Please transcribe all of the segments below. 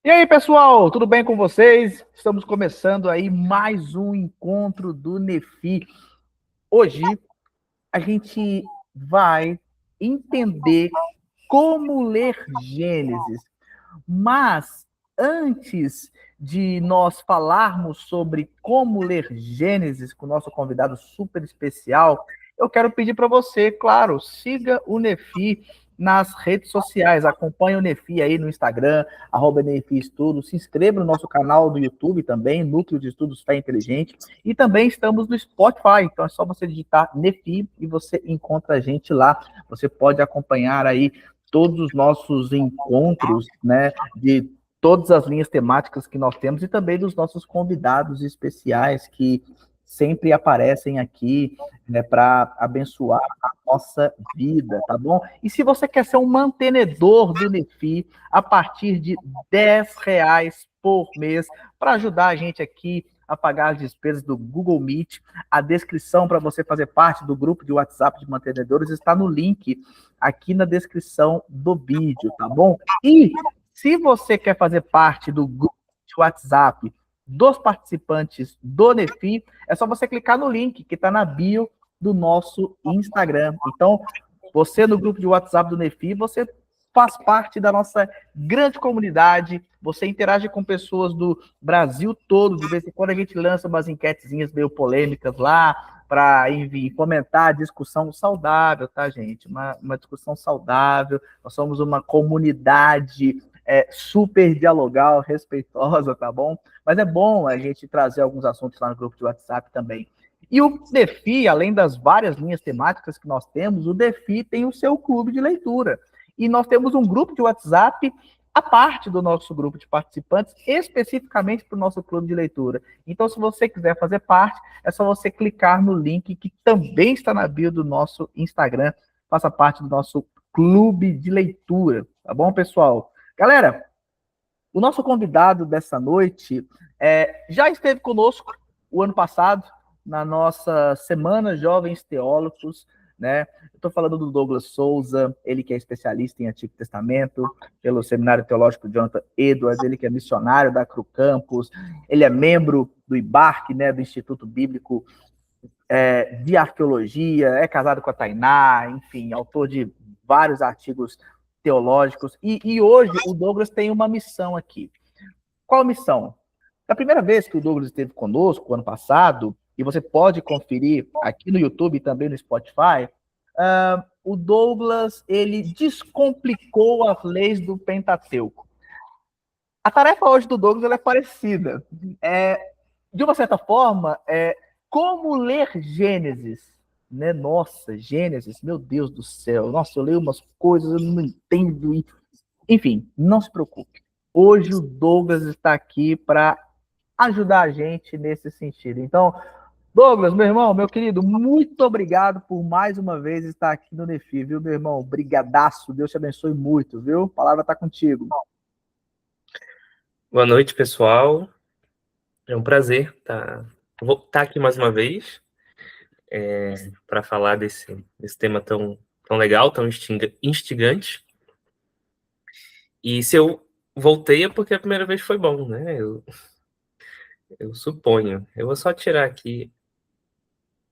E aí, pessoal, tudo bem com vocês? Estamos começando aí mais um encontro do Nefi. Hoje a gente vai entender como ler Gênesis. Mas antes de nós falarmos sobre como ler Gênesis com o nosso convidado super especial, eu quero pedir para você, claro, siga o Nefi nas redes sociais, acompanhe o Nefi aí no Instagram, @Nefi Estudos, se inscreva no nosso canal do YouTube também, Núcleo de Estudos Fé Inteligente, e também estamos no Spotify, então é só você digitar Nefi e você encontra a gente lá. Você pode acompanhar aí todos os nossos encontros, né, de todas as linhas temáticas que nós temos e também dos nossos convidados especiais que sempre aparecem aqui, né, para abençoar a nossa vida, tá bom? E se você quer ser um mantenedor do Nefi, a partir de R$ 10 por mês, para ajudar a gente aqui a pagar as despesas do Google Meet, a descrição para você fazer parte do grupo de WhatsApp de mantenedores está no link aqui na descrição do vídeo, tá bom? E se você quer fazer parte do grupo de WhatsApp dos participantes do Nefi, é só você clicar no link que está na bio do nosso Instagram. Então, você no grupo de WhatsApp do Nefi, você faz parte da nossa grande comunidade, você interage com pessoas do Brasil todo, de vez em quando a gente lança umas enquetezinhas meio polêmicas lá, para, enfim, fomentar a discussão saudável, tá, gente? Uma discussão saudável, nós somos uma comunidade super dialogal, respeitosa, tá bom? Mas é bom a gente trazer alguns assuntos lá no grupo de WhatsApp também. E o DeFi, além das várias linhas temáticas que nós temos, o DeFi tem o seu clube de leitura. E nós temos um grupo de WhatsApp a parte do nosso grupo de participantes, especificamente para o nosso clube de leitura. Então, se você quiser fazer parte, é só você clicar no link que também está na bio do nosso Instagram. Faça parte do nosso clube de leitura. Tá bom, pessoal? Galera, o nosso convidado dessa noite já esteve conosco o ano passado, na nossa Semana Jovens Teólogos, né? Eu estou falando do Douglas Souza, ele que é especialista em Antigo Testamento, pelo Seminário Teológico Jonathan Edwards, ele que é missionário da Cru Campus, ele é membro do IBARC, né, do Instituto Bíblico de Arqueologia, é casado com a Tainá, enfim, autor de vários artigos teológicos, e hoje o Douglas tem uma missão aqui. Qual a missão? Da primeira vez que o Douglas esteve conosco, ano passado, e você pode conferir aqui no YouTube e também no Spotify, o Douglas, ele descomplicou as leis do Pentateuco. A tarefa hoje do Douglas é parecida. De uma certa forma, como ler Gênesis, né? Nossa, Gênesis, meu Deus do céu. Nossa, eu leio umas coisas, eu não entendo. Enfim, não se preocupe. Hoje o Douglas está aqui para ajudar a gente nesse sentido. Então, Douglas, meu irmão, meu querido, muito obrigado por mais uma vez estar aqui no Nefi, viu, meu irmão? Brigadaço, Deus te abençoe muito, viu? A palavra está contigo. Boa noite, pessoal. É um prazer estar aqui mais uma vez para falar desse tema tão legal, tão instigante. E se eu voltei é porque a primeira vez foi bom, né? Eu suponho. Eu vou só tirar aqui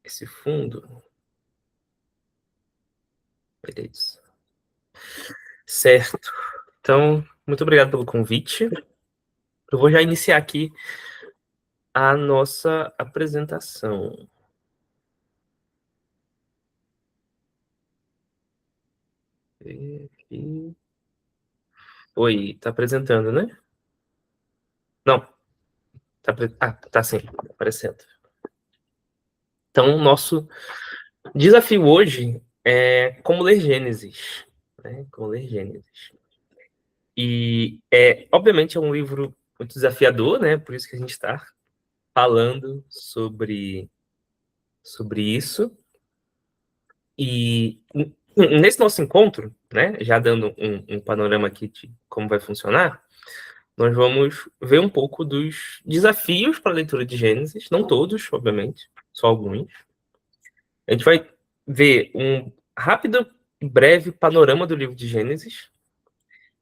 esse fundo. Beleza. Certo. Então, muito obrigado pelo convite. Eu vou já iniciar aqui a nossa apresentação. Oi, tá apresentando, né? Não, tá sim, aparecendo. Então, o nosso desafio hoje é como ler Gênesis, né? Como ler Gênesis. E, obviamente, é um livro muito desafiador, né? Por isso que a gente está falando sobre isso. E nesse nosso encontro, né? Já dando um panorama aqui de como vai funcionar, nós vamos ver um pouco dos desafios para a leitura de Gênesis, não todos, obviamente, só alguns. A gente vai ver um rápido e breve panorama do livro de Gênesis.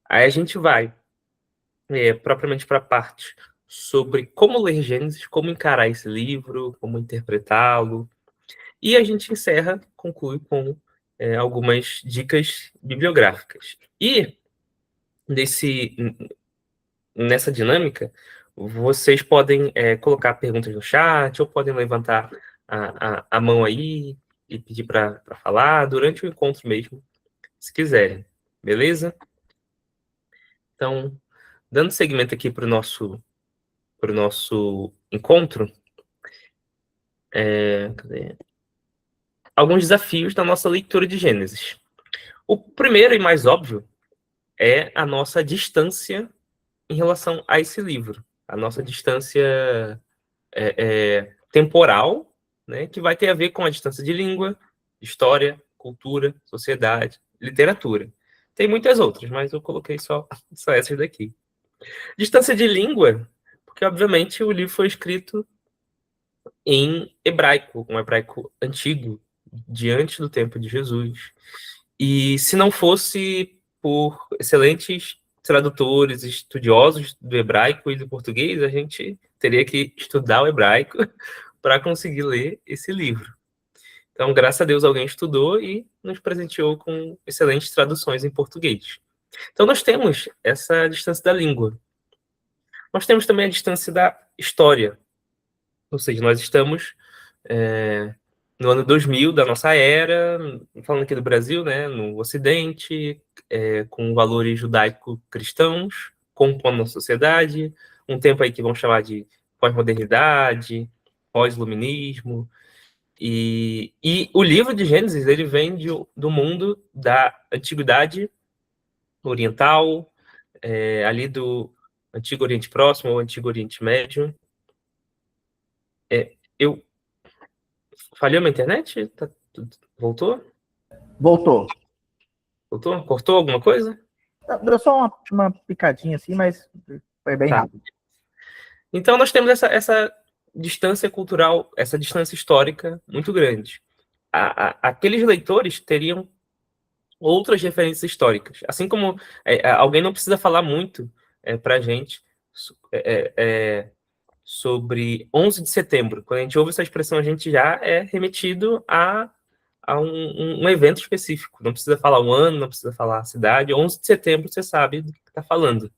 Aí a gente vai propriamente para a parte sobre como ler Gênesis, como encarar esse livro, como interpretá-lo. E a gente conclui com algumas dicas bibliográficas. E nessa dinâmica, vocês podem colocar perguntas no chat, ou podem levantar a mão aí e pedir para falar durante o encontro mesmo, se quiserem. Beleza? Então, dando seguimento aqui para o nosso encontro, cadê? Alguns desafios da nossa leitura de Gênesis. O primeiro e mais óbvio é a nossa distância em relação a esse livro. A nossa distância temporal, né, que vai ter a ver com a distância de língua, história, cultura, sociedade, literatura. Tem muitas outras, mas eu coloquei só essas daqui. Distância de língua, porque, obviamente, o livro foi escrito em hebraico, um hebraico antigo, diante do tempo de Jesus. E se não fosse por excelentes tradutores, estudiosos do hebraico e do português, a gente teria que estudar o hebraico para conseguir ler esse livro. Então, graças a Deus, alguém estudou e nos presenteou com excelentes traduções em português. Então, nós temos essa distância da língua. Nós temos também a distância da história. Ou seja, nós estamos no ano 2000 da nossa era, falando aqui do Brasil, né, no Ocidente, com valores judaico-cristãos, compondo a sociedade, um tempo aí que vão chamar de pós-modernidade, pós-iluminismo, e o livro de Gênesis, ele vem do mundo da antiguidade oriental, ali do Antigo Oriente Próximo, ou Antigo Oriente Médio. Eu falhou minha internet? Voltou? Voltou. Voltou? Cortou alguma coisa? Deu só uma picadinha assim, mas foi bem rápido. Então, nós temos essa distância cultural, essa distância histórica muito grande. Aqueles leitores teriam outras referências históricas. Assim como alguém não precisa falar muito para a gente sobre 11 de setembro. Quando a gente ouve essa expressão, a gente já é remetido a um evento específico. Não precisa falar o ano, não precisa falar a cidade. 11 de setembro, você sabe do que está falando.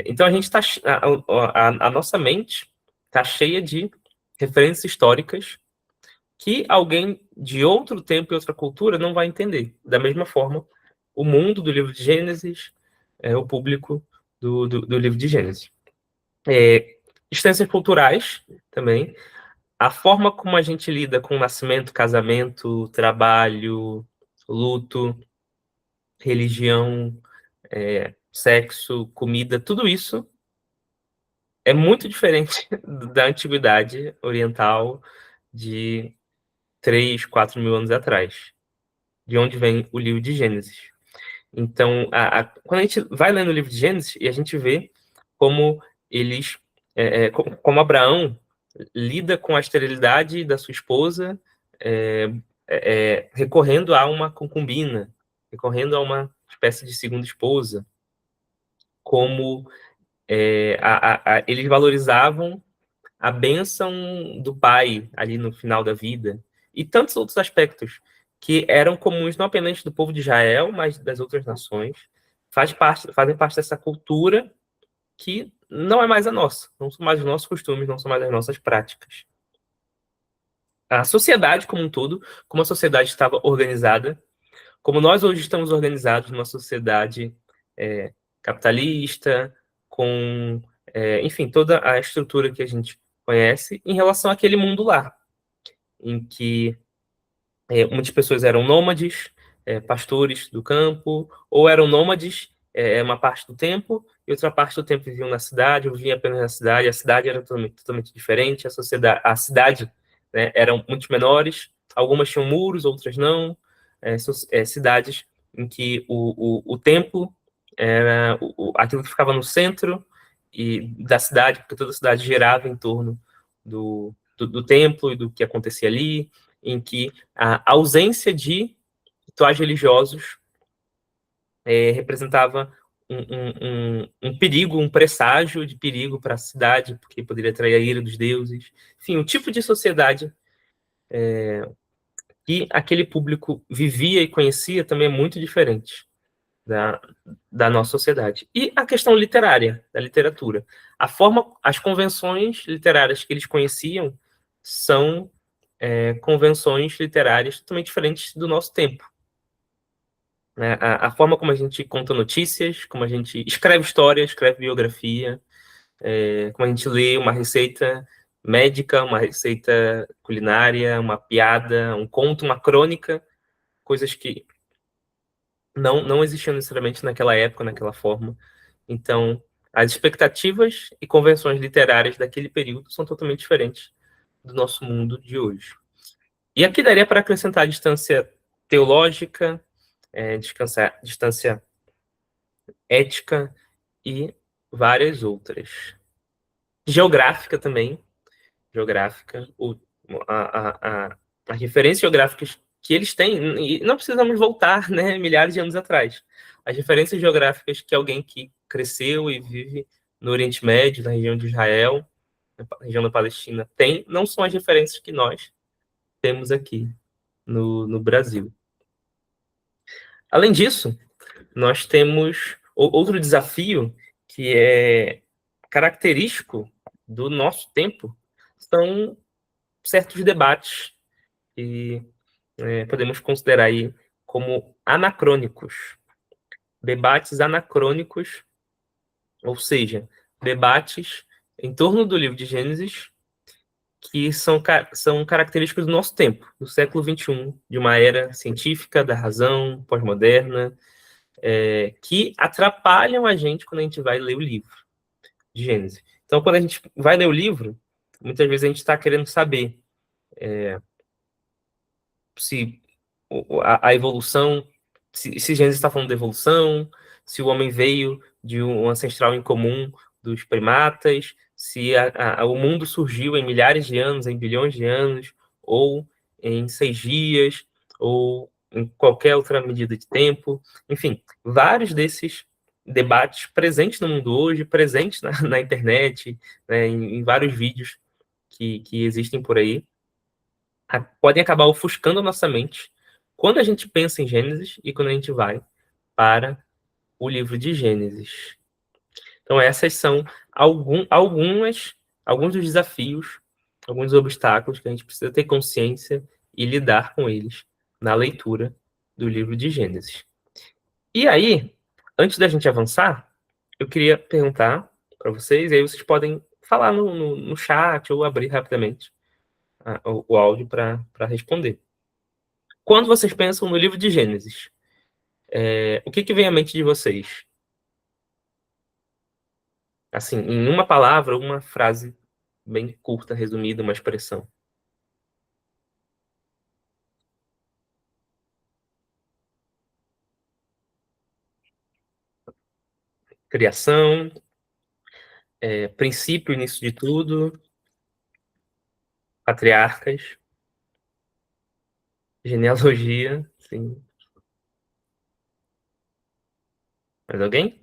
Então, a nossa mente está cheia de referências históricas que alguém de outro tempo e outra cultura não vai entender. Da mesma forma, o mundo do livro de Gênesis é o público do livro de Gênesis. Distâncias culturais também. A forma como a gente lida com nascimento, casamento, trabalho, luto, religião, sexo, comida, tudo isso é muito diferente da antiguidade oriental de 3, 4 mil anos atrás, de onde vem o livro de Gênesis. Então, quando a gente vai lendo o livro de Gênesis, e a gente vê como eles, como Abraão lida com a esterilidade da sua esposa, recorrendo a uma concubina, recorrendo a uma espécie de segunda esposa, como eles valorizavam a bênção do pai ali no final da vida, e tantos outros aspectos que eram comuns não apenas do povo de Israel, mas das outras nações, fazem parte dessa cultura que não é mais a nossa, não são mais os nossos costumes, não são mais as nossas práticas. A sociedade como um todo, como a sociedade estava organizada, como nós hoje estamos organizados numa sociedade capitalista, com, enfim, toda a estrutura que a gente conhece, em relação àquele mundo lá, em que muitas pessoas eram nômades, pastores do campo, ou eram nômades uma parte do tempo, e outra parte do tempo viviam na cidade, ou viviam apenas na cidade. A cidade era totalmente diferente, a cidade, né, eram muito menores, algumas tinham muros, outras não, cidades em que o templo era aquilo que ficava no centro da cidade, porque toda a cidade girava em torno do templo e do que acontecia ali, em que a ausência de rituais religiosos representava um perigo, um presságio de perigo para a cidade, porque poderia atrair a ira dos deuses. Enfim, o tipo de sociedade que aquele público vivia e conhecia também é muito diferente da nossa sociedade. E a questão literária, da literatura. As convenções literárias que eles conheciam são convenções literárias totalmente diferentes do nosso tempo. Né? A forma como a gente conta notícias, como a gente escreve história, escreve biografia, como a gente lê uma receita médica, uma receita culinária, uma piada, um conto, uma crônica, coisas que não existiam necessariamente naquela época, naquela forma. Então, as expectativas e convenções literárias daquele período são totalmente diferentes do nosso mundo de hoje. E aqui daria para acrescentar a distância teológica, distância ética e várias outras. Geográfica também, geográfica, as referências geográficas que eles têm, e não precisamos voltar, né, milhares de anos atrás. As referências geográficas que alguém que cresceu e vive no Oriente Médio, na região de Israel, na região da Palestina, tem, não são as referências que nós temos aqui no Brasil. Além disso, nós temos outro desafio que é característico do nosso tempo, são certos debates que podemos considerar aí como anacrônicos. Debates anacrônicos, ou seja, debates em torno do livro de Gênesis que são característicos do nosso tempo, do século XXI, de uma era científica, da razão, pós-moderna, que atrapalham a gente quando a gente vai ler o livro de Gênesis. Então, quando a gente vai ler o livro, muitas vezes a gente está querendo saber se a evolução, se Gênesis está falando da evolução, se o homem veio de um ancestral em comum dos primatas, se o mundo surgiu em milhares de anos, em bilhões de anos, ou em 6 dias, ou em qualquer outra medida de tempo. Enfim, vários desses debates presentes no mundo hoje, presentes na internet, né, em vários vídeos que existem por aí, podem acabar ofuscando a nossa mente quando a gente pensa em Gênesis e quando a gente vai para o livro de Gênesis. Então, essas são alguns dos desafios, alguns obstáculos que a gente precisa ter consciência e lidar com eles na leitura do livro de Gênesis. E aí, antes da gente avançar, eu queria perguntar para vocês, e aí vocês podem falar no chat ou abrir rapidamente o áudio para responder. Quando vocês pensam no livro de Gênesis, o que vem à mente de vocês? Assim, em uma palavra, uma frase bem curta, resumida, uma expressão. Criação, princípio, início de tudo, patriarcas, genealogia, sim. Mais alguém?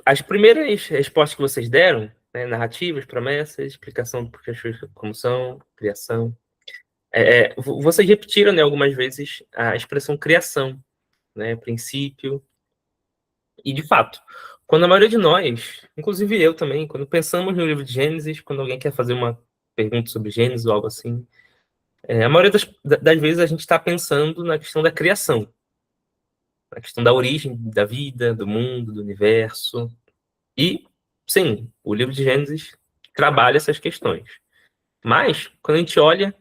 As primeiras respostas que vocês deram, né, narrativas, promessas, explicação porque as coisas como são, criação. Vocês repetiram, né, algumas vezes a expressão criação, né, princípio. E, de fato, quando a maioria de nós, inclusive eu também, quando pensamos no livro de Gênesis, quando alguém quer fazer uma pergunta sobre Gênesis ou algo assim, a maioria das vezes a gente está pensando na questão da criação, na questão da origem da vida, do mundo, do universo. E, sim, o livro de Gênesis trabalha essas questões. Mas, quando a gente olha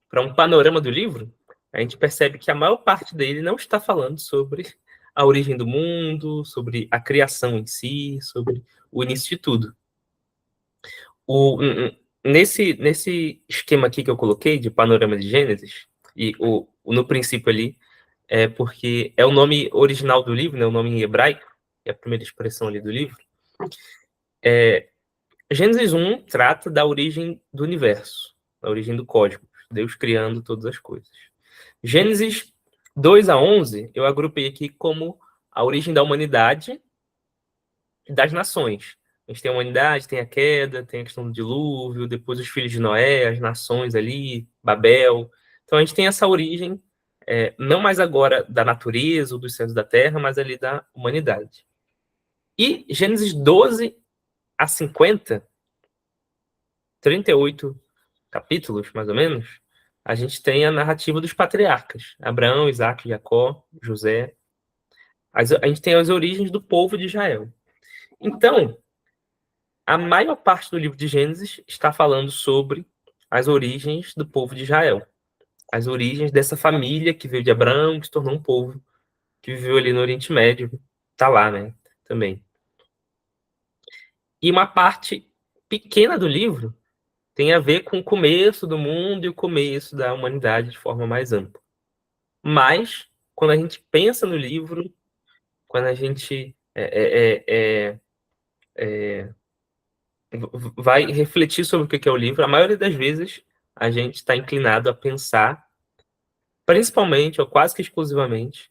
para um panorama do livro, a gente percebe que a maior parte dele não está falando sobre a origem do mundo, sobre a criação em si, sobre o início de tudo. Nesse esquema aqui que eu coloquei, de panorama de Gênesis, e no princípio ali, porque é o nome original do livro, né, o nome em hebraico, é a primeira expressão ali do livro. Gênesis 1 trata da origem do universo, da origem do cosmos, Deus criando todas as coisas. Gênesis 2 a 11, eu agrupei aqui como a origem da humanidade e das nações. A gente tem a humanidade, tem a queda, tem a questão do dilúvio, depois os filhos de Noé, as nações ali, Babel. Então a gente tem essa origem, não mais agora da natureza ou dos céus da terra, mas ali da humanidade. E Gênesis 12 a 50, 38 capítulos, mais ou menos, a gente tem a narrativa dos patriarcas. Abraão, Isaac, Jacó, José. A gente tem as origens do povo de Israel. Então, a maior parte do livro de Gênesis está falando sobre as origens do povo de Israel. As origens dessa família que veio de Abraão, que se tornou um povo, que viveu ali no Oriente Médio. Está lá, né? Também. E uma parte pequena do livro tem a ver com o começo do mundo e o começo da humanidade de forma mais ampla. Mas, quando a gente pensa no livro, quando a gente vai refletir sobre o que é o livro, a maioria das vezes a gente está inclinado a pensar, principalmente ou quase que exclusivamente,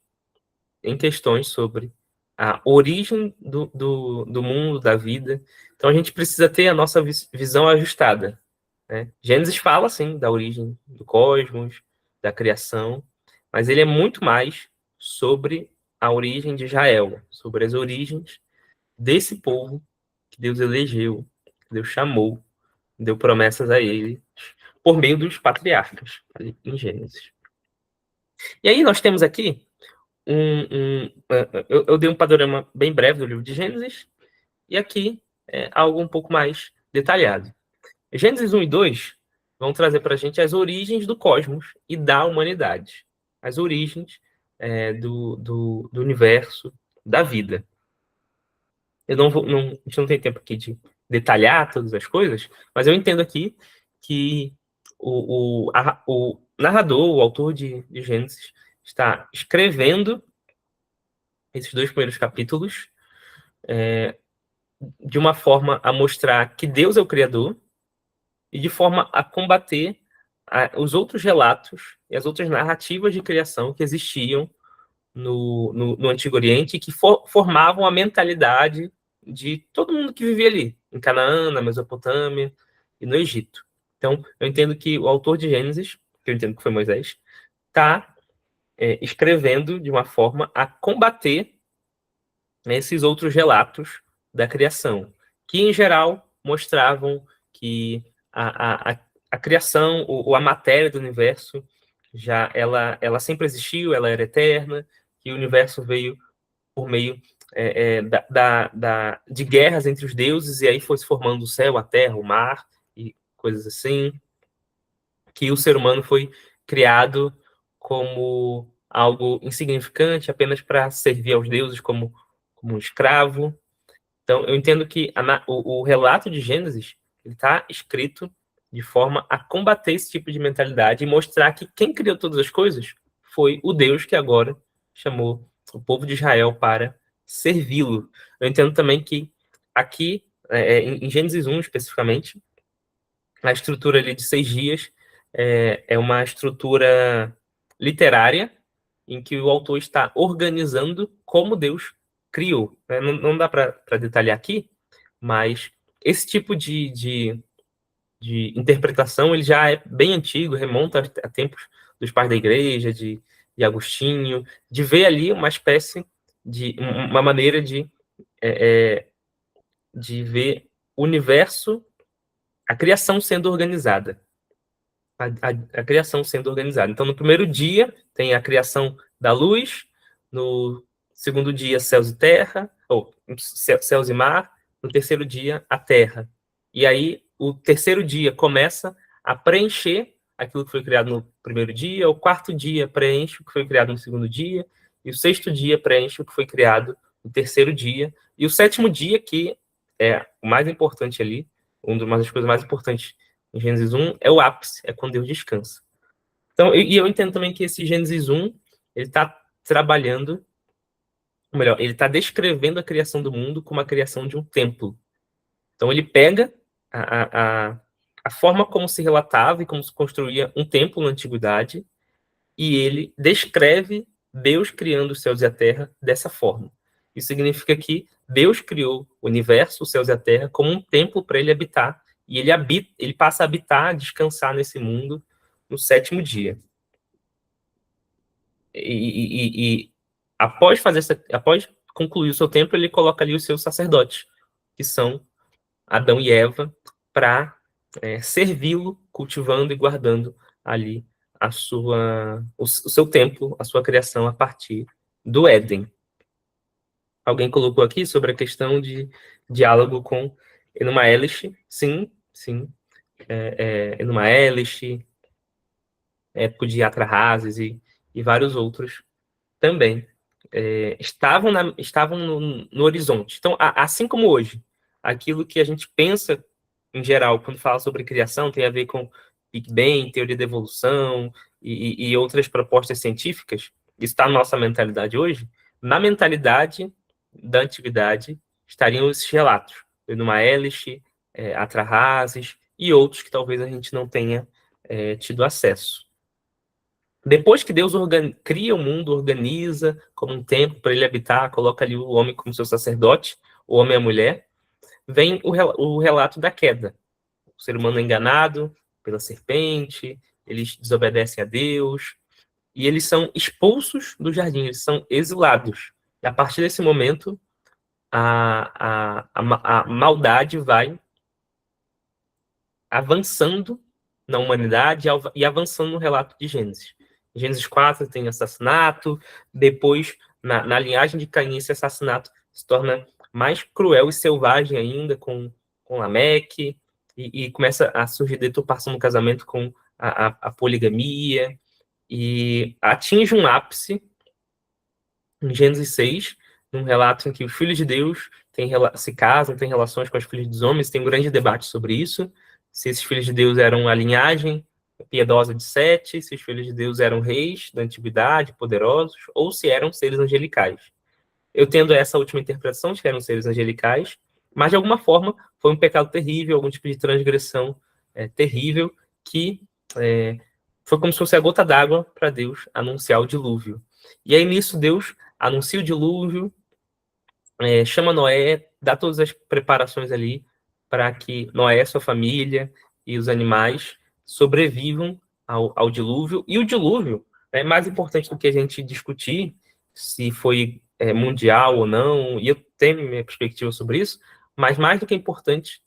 em questões sobre a origem do mundo, da vida. Então a gente precisa ter a nossa visão ajustada, né? Gênesis fala, sim, da origem do cosmos, da criação, mas ele é muito mais sobre a origem de Israel, sobre as origens desse povo que Deus elegeu, que Deus chamou, deu promessas a ele por meio dos patriarcas, ali em Gênesis. E aí nós temos aqui eu dei um panorama bem breve do livro de Gênesis, e aqui algo um pouco mais detalhado. Gênesis 1 e 2 vão trazer para a gente as origens do cosmos e da humanidade. As origens do universo, da vida. Eu não vou, a gente não tem tempo aqui de detalhar todas as coisas, mas eu entendo aqui que o narrador, o autor de Gênesis, está escrevendo esses 2 primeiros capítulos de uma forma a mostrar que Deus é o Criador e de forma a combater os outros relatos e as outras narrativas de criação que existiam no Antigo Oriente, que formavam a mentalidade de todo mundo que vivia ali, em Canaã, na Mesopotâmia e no Egito. Então, eu entendo que o autor de Gênesis, que eu entendo que foi Moisés, está escrevendo de uma forma a combater esses outros relatos da criação, que, em geral, mostravam que a criação, ou a matéria do universo, ela sempre existiu, ela era eterna, que o universo veio por meio de guerras entre os deuses, e aí foi se formando o céu, a terra, o mar, e coisas assim, que o ser humano foi criado como algo insignificante, apenas para servir aos deuses como um escravo. Então, eu entendo que o relato de Gênesis está escrito de forma a combater esse tipo de mentalidade e mostrar que quem criou todas as coisas foi o Deus que agora chamou o povo de Israel para servi-lo. Eu entendo também que aqui, em Gênesis 1 especificamente, a estrutura ali de 6 dias é uma estrutura literária em que o autor está organizando como Deus criou. Né? Não dá para detalhar aqui, mas esse tipo de interpretação ele já é bem antigo, remonta a tempos dos pais da igreja, de Agostinho, de ver ali uma espécie de uma maneira de ver o universo, a criação sendo organizada. A criação sendo organizada. Então, no primeiro dia, tem a criação da luz, no segundo dia, céus e terra, ou céus e mar, no terceiro dia, a terra. E aí, o terceiro dia começa a preencher aquilo que foi criado no primeiro dia, o quarto dia preenche o que foi criado no segundo dia, e o sexto dia preenche o que foi criado no terceiro dia, e o sétimo dia, que é o mais importante ali, uma das coisas mais importantes em Gênesis 1, é o ápice, é quando Deus descansa. Então, eu entendo também que esse Gênesis 1, ele está trabalhando, ou melhor, ele está descrevendo a criação do mundo como a criação de um templo. Então, ele pega a forma como se relatava e como se construía um templo na antiguidade e ele descreve Deus criando os céus e a terra dessa forma. Isso significa que Deus criou o universo, os céus e a terra, como um templo para ele habitar, e ele passa a habitar, a descansar nesse mundo no 7º dia. E após concluir o seu templo, ele coloca ali os seus sacerdotes, que são Adão e Eva, para servi-lo, cultivando e guardando ali o seu templo, a sua criação a partir do Éden. Alguém colocou aqui sobre a questão de diálogo com Enuma Elish. Sim. Enuma Elish, época de Atrahasis e vários outros também estavam no horizonte. Então, assim como hoje, aquilo que a gente pensa, em geral, quando fala sobre criação, tem a ver com Big Bang, teoria da evolução e outras propostas científicas, isso está na nossa mentalidade hoje. Na mentalidade da antiguidade estariam esses relatos, Enuma Elish, Atrahasis e outros que talvez a gente não tenha tido acesso. Depois que Deus cria o mundo, organiza como um templo para ele habitar, coloca ali o homem como seu sacerdote, o homem e a mulher, vem o relato da queda. O ser humano é enganado pela serpente, eles desobedecem a Deus, e eles são expulsos do jardim, eles são exilados. E a partir desse momento, a maldade vai avançando na humanidade e avançando no relato de Gênesis. Em Gênesis 4 tem assassinato, depois, na linhagem de Caim, esse assassinato se torna mais cruel e selvagem ainda com Lameque, e começa a surgir deturpação no casamento com a poligamia, e atinge um ápice em Gênesis 6, num relato em que os filhos de Deus se casam, têm relações com os filhos dos homens, tem um grande debate sobre isso, se esses filhos de Deus eram a linhagem piedosa de Sete, se os filhos de Deus eram reis da antiguidade, poderosos, ou se eram seres angelicais. Eu tendo essa última interpretação de que eram seres angelicais, mas de alguma forma foi um pecado terrível, algum tipo de transgressão terrível, que foi como se fosse a gota d'água para Deus anunciar o dilúvio. E aí nisso Deus anuncia o dilúvio, chama Noé, dá todas as preparações ali para que Noé, sua família e os animais sobrevivam ao dilúvio. E o dilúvio é mais importante do que a gente discutir se foi mundial ou não, e eu tenho minha perspectiva sobre isso, mas mais do que importante,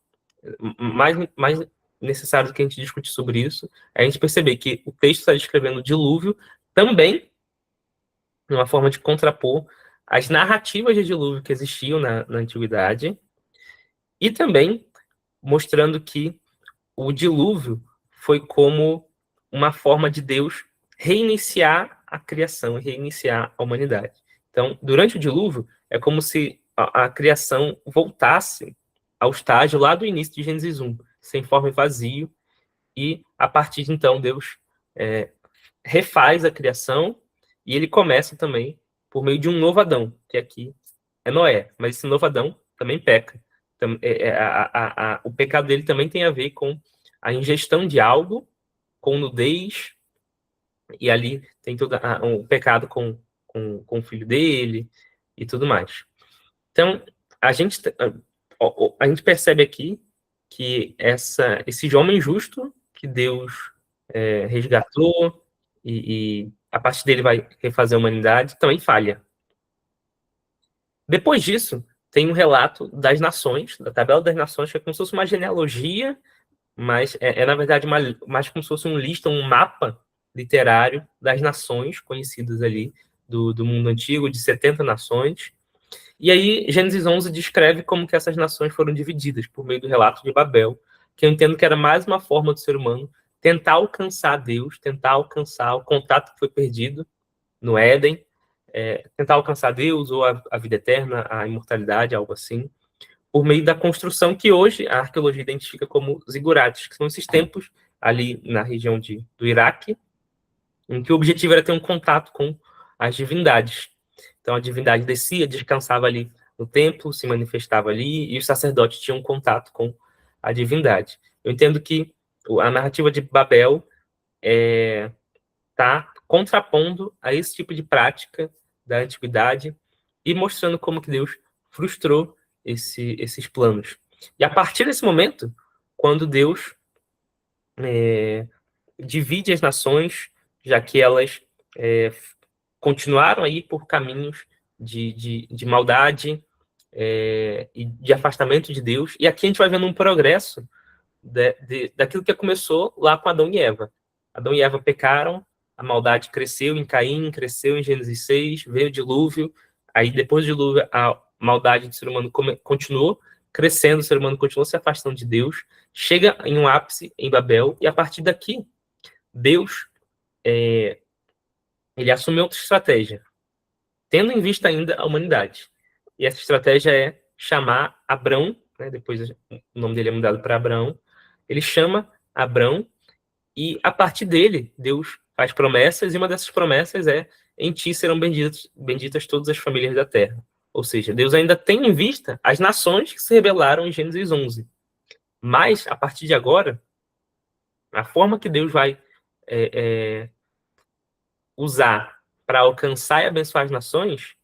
mais necessário do que a gente discutir sobre isso, é a gente perceber que o texto está descrevendo o dilúvio também, numa forma de contrapor as narrativas de dilúvio que existiam na antiguidade, e também mostrando que o dilúvio foi como uma forma de Deus reiniciar a criação e reiniciar a humanidade. Então, durante o dilúvio, é como se a criação voltasse ao estágio lá do início de Gênesis 1, sem forma e vazio, e a partir de então Deus refaz a criação, e ele começa também por meio de um novo Adão, que aqui é Noé, mas esse novo Adão também peca. O pecado dele também tem a ver com a ingestão de algo, com nudez, e ali tem todo o pecado com o filho dele e tudo mais. Então, a gente percebe aqui que esse homem justo que Deus resgatou e a partir dele vai refazer a humanidade, também falha. Depois disso, tem um relato das nações, da tabela das nações, que é como se fosse uma genealogia, mas na verdade, mais como se fosse um mapa literário das nações conhecidas ali do mundo antigo, de 70 nações. E aí, Gênesis 11 descreve como que essas nações foram divididas por meio do relato de Babel, que eu entendo que era mais uma forma do ser humano tentar alcançar Deus, tentar alcançar o contato que foi perdido no Éden, tentar alcançar Deus ou a vida eterna, a imortalidade, algo assim, por meio da construção que hoje a arqueologia identifica como zigurates, que são esses templos ali na região do Iraque, em que o objetivo era ter um contato com as divindades. Então a divindade descia, descansava ali no templo, se manifestava ali, e os sacerdotes tinham um contato com a divindade. Eu entendo que a narrativa de Babel está contrapondo a esse tipo de prática da antiguidade e mostrando como que Deus frustrou esses planos. E a partir desse momento, quando Deus divide as nações, já que elas continuaram aí por caminhos de maldade e de afastamento de Deus. E aqui a gente vai vendo um progresso daquilo que começou lá com Adão e Eva. Adão e Eva pecaram, a maldade cresceu em Caim, cresceu em Gênesis 6, veio o dilúvio, aí depois do dilúvio a maldade do ser humano continuou crescendo, o ser humano continuou se afastando de Deus, chega em um ápice em Babel, e a partir daqui, Deus ele assumiu outra estratégia, tendo em vista ainda a humanidade. E essa estratégia é chamar Abrão, né, depois o nome dele é mudado para Abrão, ele chama Abrão, e a partir dele, Deus faz promessas, e uma dessas promessas é: em ti serão benditas todas as famílias da terra. Ou seja, Deus ainda tem em vista as nações que se rebelaram em Gênesis 11. Mas, a partir de agora, a forma que Deus vai usar para alcançar e abençoar as nações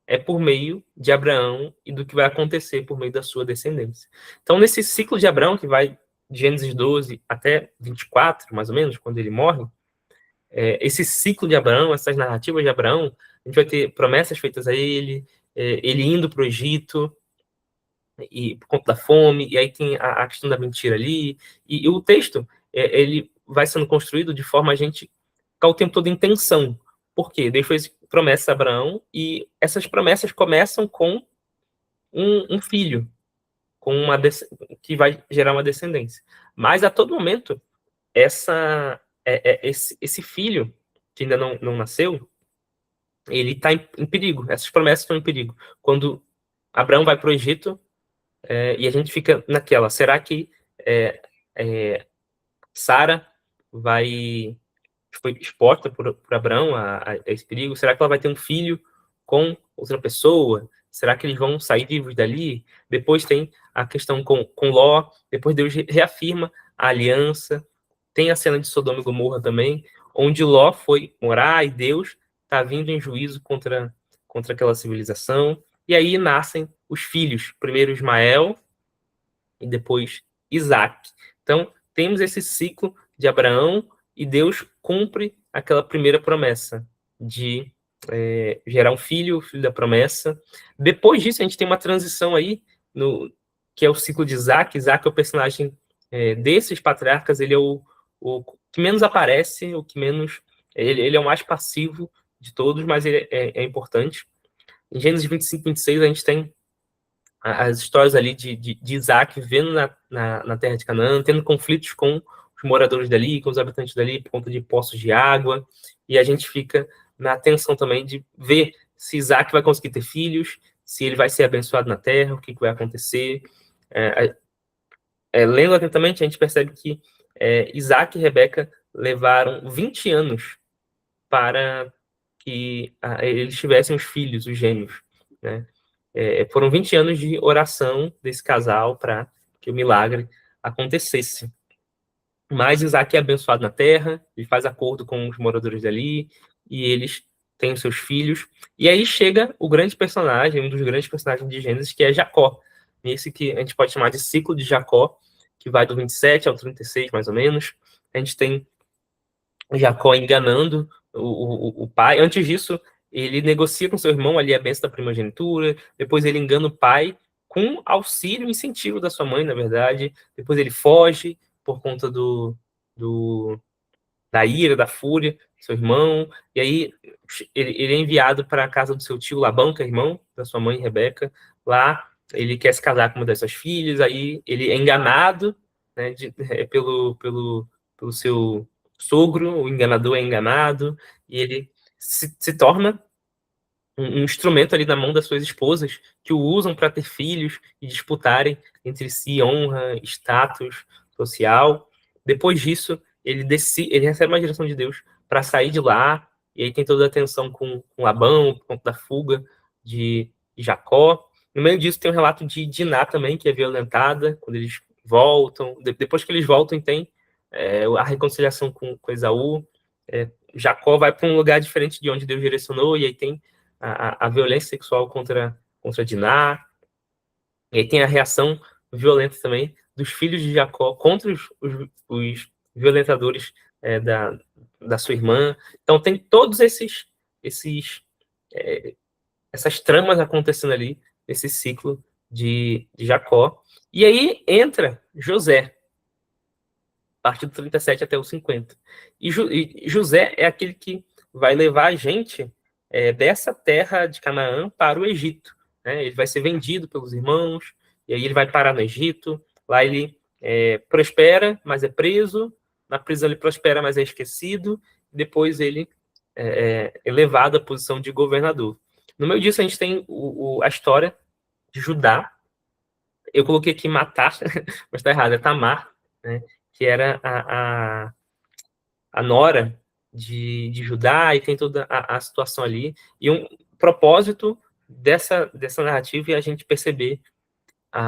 é por meio de Abraão e do que vai acontecer por meio da sua descendência. Então, nesse ciclo de Abraão, que vai de Gênesis 12 até 24, mais ou menos, quando ele morre, esse ciclo de Abraão, essas narrativas de Abraão, a gente vai ter promessas feitas a ele, ele indo para o Egito, e por conta da fome, e aí tem a questão da mentira ali, e o texto, ele vai sendo construído de forma a gente ficar o tempo todo em tensão. Por quê? Deus fez promessa a Abraão, e essas promessas começam com um filho, que vai gerar uma descendência. Mas, a todo momento, esse filho, que ainda não nasceu, ele está em perigo. Essas promessas estão em perigo. Quando Abraão vai para o Egito, e a gente fica naquela: será que Sara foi exposta por Abraão a esse perigo? Será que ela vai ter um filho com outra pessoa? Será que eles vão sair vivos dali? Depois tem a questão com Ló. Depois Deus reafirma a aliança. Tem a cena de Sodoma e Gomorra também, onde Ló foi morar e Deus está vindo em juízo contra aquela civilização. E aí nascem os filhos, primeiro Ismael e depois Isaac. Então, temos esse ciclo de Abraão, e Deus cumpre aquela primeira promessa de gerar um filho, o filho da promessa. Depois disso, a gente tem uma transição aí, que é o ciclo de Isaac. Isaac é o personagem desses patriarcas, ele é o que menos aparece, o que menos... Ele é o mais passivo de todos, mas ele é importante. Em Gênesis 25, 26, a gente tem as histórias ali de Isaac vivendo na terra de Canaã, tendo conflitos com os moradores dali, com os habitantes dali, por conta de poços de água, e a gente fica na tensão também de ver se Isaac vai conseguir ter filhos, se ele vai ser abençoado na terra, o que vai acontecer. Lendo atentamente, a gente percebe que Isaac e Rebeca levaram 20 anos para que eles tivessem os filhos, os gêmeos, né? Foram 20 anos de oração desse casal para que o milagre acontecesse. Mas Isaac é abençoado na terra, ele faz acordo com os moradores dali, e eles têm os seus filhos. E aí chega o grande personagem, um dos grandes personagens de Gênesis, que é Jacó. Esse que a gente pode chamar de ciclo de Jacó, que vai do 27 ao 36, mais ou menos. A gente tem Jacó enganando o pai. Antes disso, ele negocia com seu irmão ali a bênção da primogenitura. Depois ele engana o pai com auxílio e incentivo da sua mãe, na verdade. Depois ele foge por conta da ira, da fúria do seu irmão. E aí ele é enviado para a casa do seu tio Labão, que é irmão da sua mãe, Rebeca. Lá ele quer se casar com uma das suas filhas. Aí ele é enganado, né, pelo seu sogro. O enganador é enganado, e ele se torna um instrumento ali na mão das suas esposas, que o usam para ter filhos e disputarem entre si honra, status social. Depois disso, ele recebe uma direção de Deus para sair de lá, e aí tem toda a tensão com Labão, por conta da fuga de Jacó. No meio disso tem um relato de Diná também, que é violentada, quando eles voltam. Depois que eles voltam, tem a reconciliação com Esaú. Jacó vai para um lugar diferente de onde Deus direcionou, e aí tem a violência sexual contra Diná, e aí tem a reação violenta também dos filhos de Jacó contra os violentadores da sua irmã. Então tem todos é, essas tramas acontecendo ali, esse ciclo de Jacó. E aí entra José, a partir do 37 até o 50. E José é aquele que vai levar a gente dessa terra de Canaã para o Egito. Né? Ele vai ser vendido pelos irmãos, e aí ele vai parar no Egito. Lá ele prospera, mas é preso. Na prisão ele prospera, mas é esquecido. Depois ele é elevado à posição de governador. No meio disso, a gente tem a história de Judá. Eu coloquei aqui Matar, mas está errado, é Tamar, né? Que era a nora de Judá, e tem toda a situação ali. E um propósito dessa narrativa é a gente perceber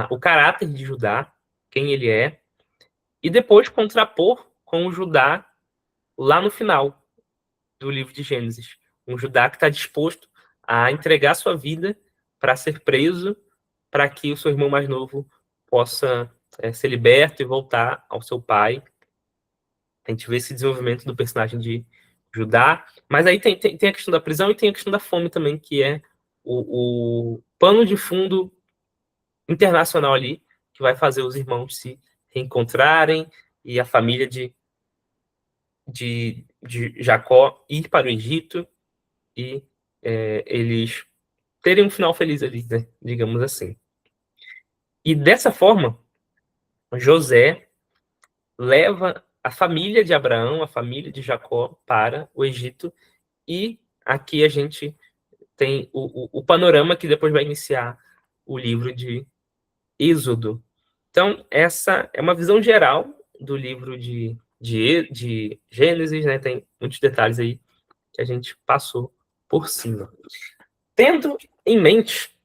o caráter de Judá, quem ele é, e depois contrapor com o Judá lá no final do livro de Gênesis. Um Judá que está disposto a entregar sua vida para ser preso, para que o seu irmão mais novo possa ser liberto e voltar ao seu pai. A gente vê esse desenvolvimento do personagem de Judá, mas aí tem a questão da prisão e tem a questão da fome também, que é o pano de fundo internacional ali, que vai fazer os irmãos se reencontrarem e a família de Jacó ir para o Egito e eles terem um final feliz ali, né? Digamos assim. E dessa forma, José leva a família de Abraão, a família de Jacó para o Egito, e aqui a gente tem o panorama que depois vai iniciar o livro de Êxodo. Então, essa é uma visão geral do livro de Gênesis, né? Tem muitos detalhes aí que a gente passou por cima. Tendo em mente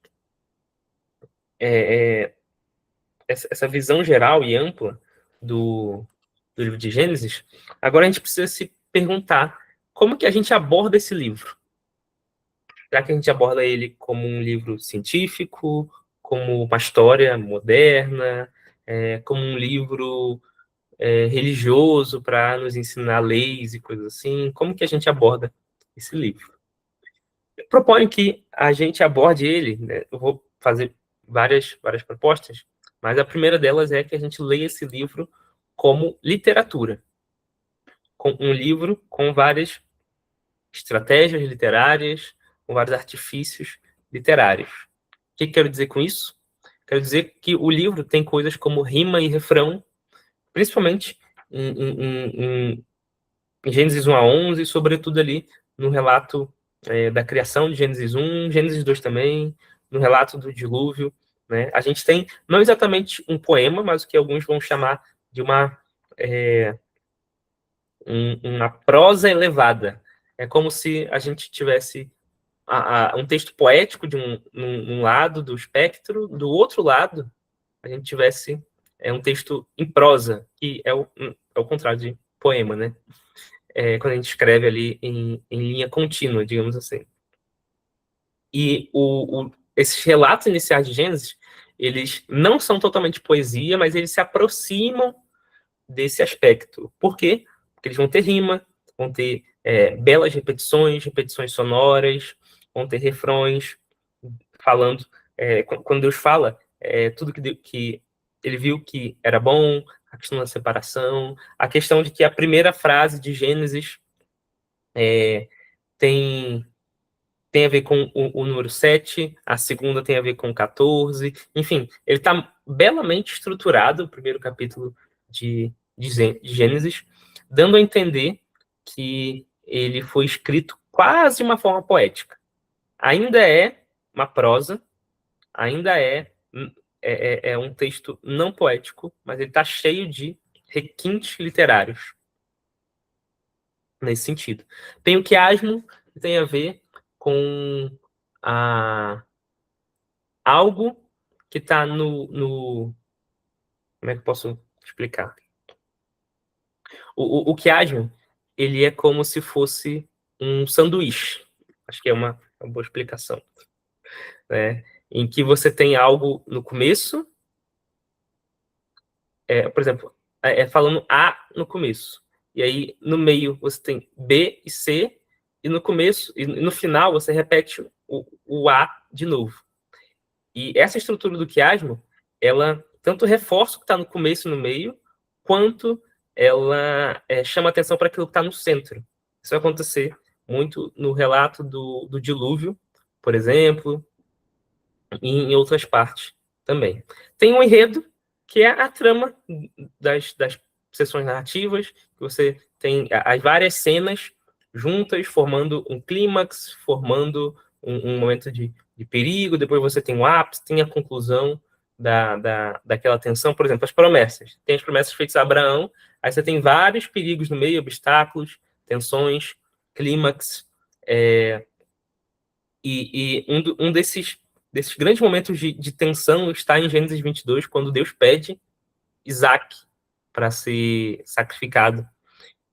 essa visão geral e ampla do livro de Gênesis, agora a gente precisa se perguntar como que a gente aborda esse livro. Será que a gente aborda ele como um livro científico, como uma história moderna, como um livro religioso para nos ensinar leis e coisas assim? Como que a gente aborda esse livro? Eu proponho que a gente aborde ele, né? Eu vou fazer várias propostas, mas a primeira delas é que a gente leia esse livro como literatura, com um livro com várias estratégias literárias, com vários artifícios literários. O que quero dizer com isso? Quero dizer que o livro tem coisas como rima e refrão, principalmente em Gênesis 1 a 11, sobretudo ali no relato da criação de Gênesis 1, Gênesis 2 também, no relato do dilúvio. Né? A gente tem, não exatamente um poema, mas o que alguns vão chamar de uma prosa elevada. É como se a gente tivesse um texto poético de um lado do espectro, do outro lado a gente tivesse um texto em prosa, que é o contrário de poema, né? Quando a gente escreve ali em linha contínua, digamos assim. E esses relatos iniciais de Gênesis, eles não são totalmente poesia, mas eles se aproximam desse aspecto. Por quê? Porque eles vão ter rima, vão ter belas repetições sonoras, vão ter refrões falando. Quando Deus fala, tudo que ele viu que era bom, a questão da separação, a questão de que a primeira frase de Gênesis tem a ver com o número 7, a segunda tem a ver com 14, enfim, ele está belamente estruturado, o primeiro capítulo de Gênesis, dando a entender que ele foi escrito quase de uma forma poética. Ainda é uma prosa, ainda é um texto não poético, mas ele está cheio de requintes literários nesse sentido. Tem o quiasmo, que tem a ver com algo que está no. Como é que eu posso explicar? O quiasmo ele é como se fosse um sanduíche. Acho que é uma boa explicação, né? Em que você tem algo no começo, por exemplo, falando A no começo. E aí, no meio, você tem B e C, e no começo, e no final, você repete o A de novo. E essa estrutura do quiasmo, ela tanto reforça o que está no começo e no meio, quanto ela chama atenção para aquilo que está no centro. Isso vai acontecer muito no relato do dilúvio, por exemplo, e em outras partes também. Tem um enredo, que é a trama das sessões narrativas, que você tem as várias cenas juntas, formando um clímax, formando um momento de perigo, depois você tem o ápice, tem a conclusão daquela tensão, por exemplo, as promessas. Tem as promessas feitas a Abraão, aí você tem vários perigos no meio, obstáculos, tensões, clímax, e um desses grandes momentos de tensão está em Gênesis 22, quando Deus pede Isaac para ser sacrificado.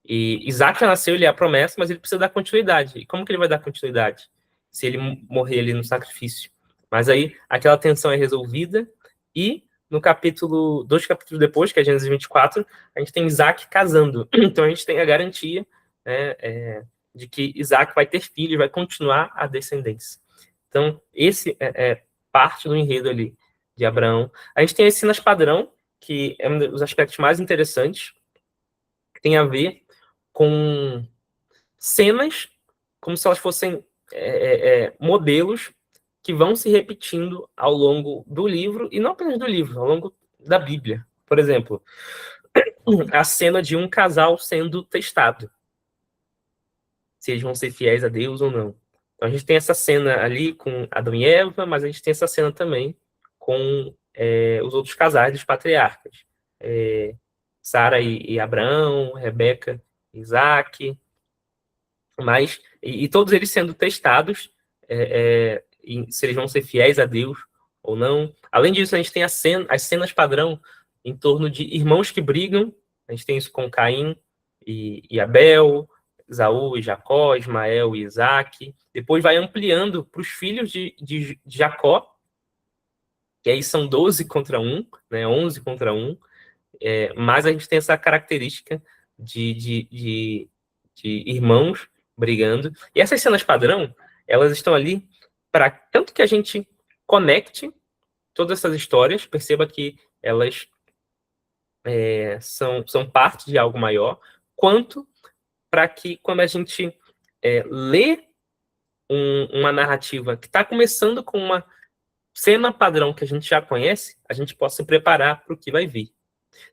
E Isaac já nasceu, ele é a promessa, mas ele precisa dar continuidade. E como que ele vai dar continuidade se ele morrer ali no sacrifício? Mas aí aquela tensão é resolvida, e no capítulo, 2 capítulos depois, que é Gênesis 24, a gente tem Isaac casando. Então a gente tem a garantia, né, de que Isaac vai ter filho, vai continuar a descendência. Então, esse é parte do enredo ali de Abraão. A gente tem as cenas padrão, que é um dos aspectos mais interessantes, que tem a ver com cenas como se elas fossem modelos que vão se repetindo ao longo do livro, e não apenas do livro, ao longo da Bíblia. Por exemplo, a cena de um casal sendo testado, se eles vão ser fiéis a Deus ou não. Então a gente tem essa cena ali com Adão e Eva, mas a gente tem essa cena também com os outros casais dos patriarcas. Sara e Abraão, Rebeca e Isaac, mas, e todos eles sendo testados, se eles vão ser fiéis a Deus ou não. Além disso, a gente tem as cenas padrão em torno de irmãos que brigam. A gente tem isso com Caim e Abel, Esaú e Jacó, Ismael e Isaac. Depois vai ampliando para os filhos de Jacó, que aí são 12 contra 1, né, 11 contra 1. Mas a gente tem essa característica de irmãos brigando. E essas cenas padrão, elas estão ali para tanto que a gente conecte todas essas histórias, perceba que elas são parte de algo maior, quanto para que quando a gente lê uma narrativa que está começando com uma cena padrão que a gente já conhece, a gente possa se preparar para o que vai vir.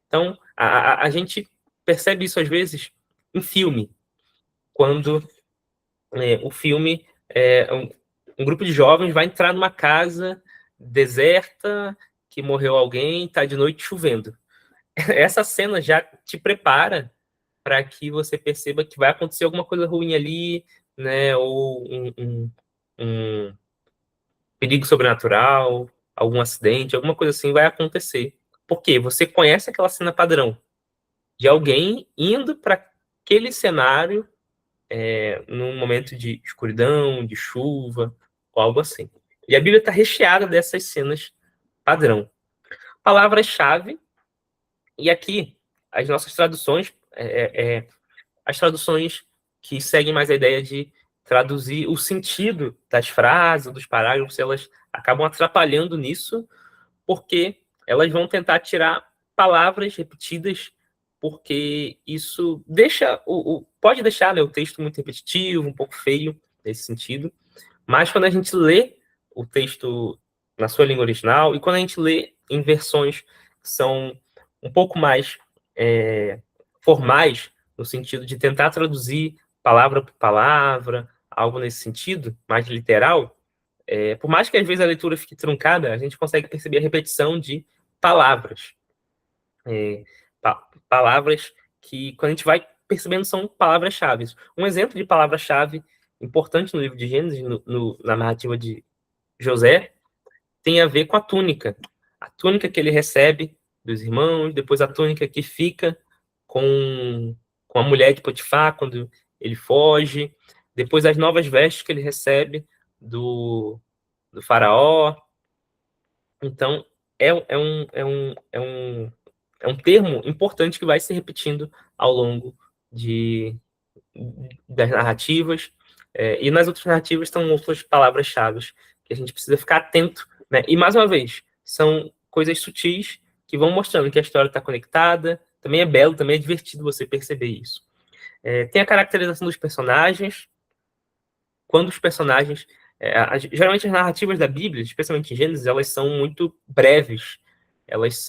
Então, a gente percebe isso às vezes em filme, quando o filme, um grupo de jovens vai entrar numa casa deserta, que morreu alguém, está de noite chovendo. Essa cena já te prepara para que você perceba que vai acontecer alguma coisa ruim ali, né? Ou um perigo sobrenatural, algum acidente, alguma coisa assim vai acontecer. Porque você conhece aquela cena padrão de alguém indo para aquele cenário num momento de escuridão, de chuva, ou algo assim. E a Bíblia está recheada dessas cenas padrão. Palavras-chave, e aqui as nossas traduções, as traduções que seguem mais a ideia de traduzir o sentido das frases, dos parágrafos, elas acabam atrapalhando nisso, porque elas vão tentar tirar palavras repetidas, porque isso pode deixar, né, o texto muito repetitivo, um pouco feio nesse sentido, mas quando a gente lê o texto na sua língua original, e quando a gente lê em versões que são um pouco mais formais, no sentido de tentar traduzir palavra por palavra, algo nesse sentido, mais literal, por mais que às vezes a leitura fique truncada, a gente consegue perceber a repetição de palavras. Palavras que, quando a gente vai percebendo, são palavras-chave. Um exemplo de palavra-chave importante no livro de Gênesis, na narrativa de José, tem a ver com a túnica. A túnica que ele recebe dos irmãos, depois a túnica que fica com com a mulher de Potifar, quando ele foge, depois as novas vestes que ele recebe do faraó. Então, é um termo importante que vai se repetindo ao longo das narrativas, e nas outras narrativas estão outras palavras-chave que a gente precisa ficar atento, né? E, mais uma vez, são coisas sutis que vão mostrando que a história está conectada, também é belo, também é divertido você perceber isso. Tem a caracterização dos personagens, quando os personagens... geralmente as narrativas da Bíblia, especialmente em Gênesis, elas são muito breves, elas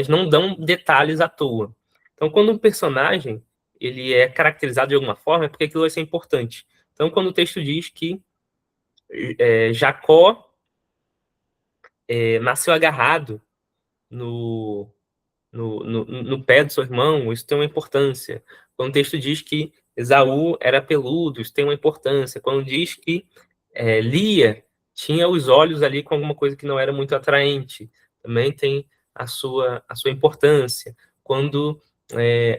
não dão detalhes à toa. Então, quando um personagem ele é caracterizado de alguma forma, é porque aquilo vai ser importante. Então, quando o texto diz que Jacó nasceu agarrado no pé do seu irmão, isso tem uma importância. Quando o texto diz que Esaú era peludo, isso tem uma importância. Quando diz que Lia tinha os olhos ali com alguma coisa que não era muito atraente, também tem a sua importância. Quando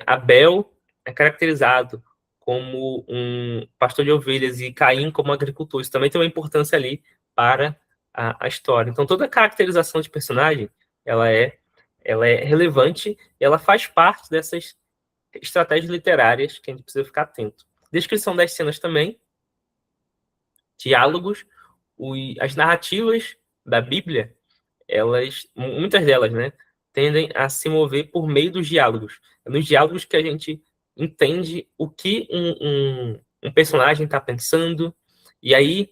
Abel é caracterizado como um pastor de ovelhas e Caim como agricultor, isso também tem uma importância ali para a história. Então, toda a caracterização de personagem, ela é relevante, e ela faz parte dessas estratégias literárias que a gente precisa ficar atento. Descrição das cenas também, diálogos, as narrativas da Bíblia, muitas delas, né, tendem a se mover por meio dos diálogos. É nos diálogos que a gente entende o que um personagem está pensando, e aí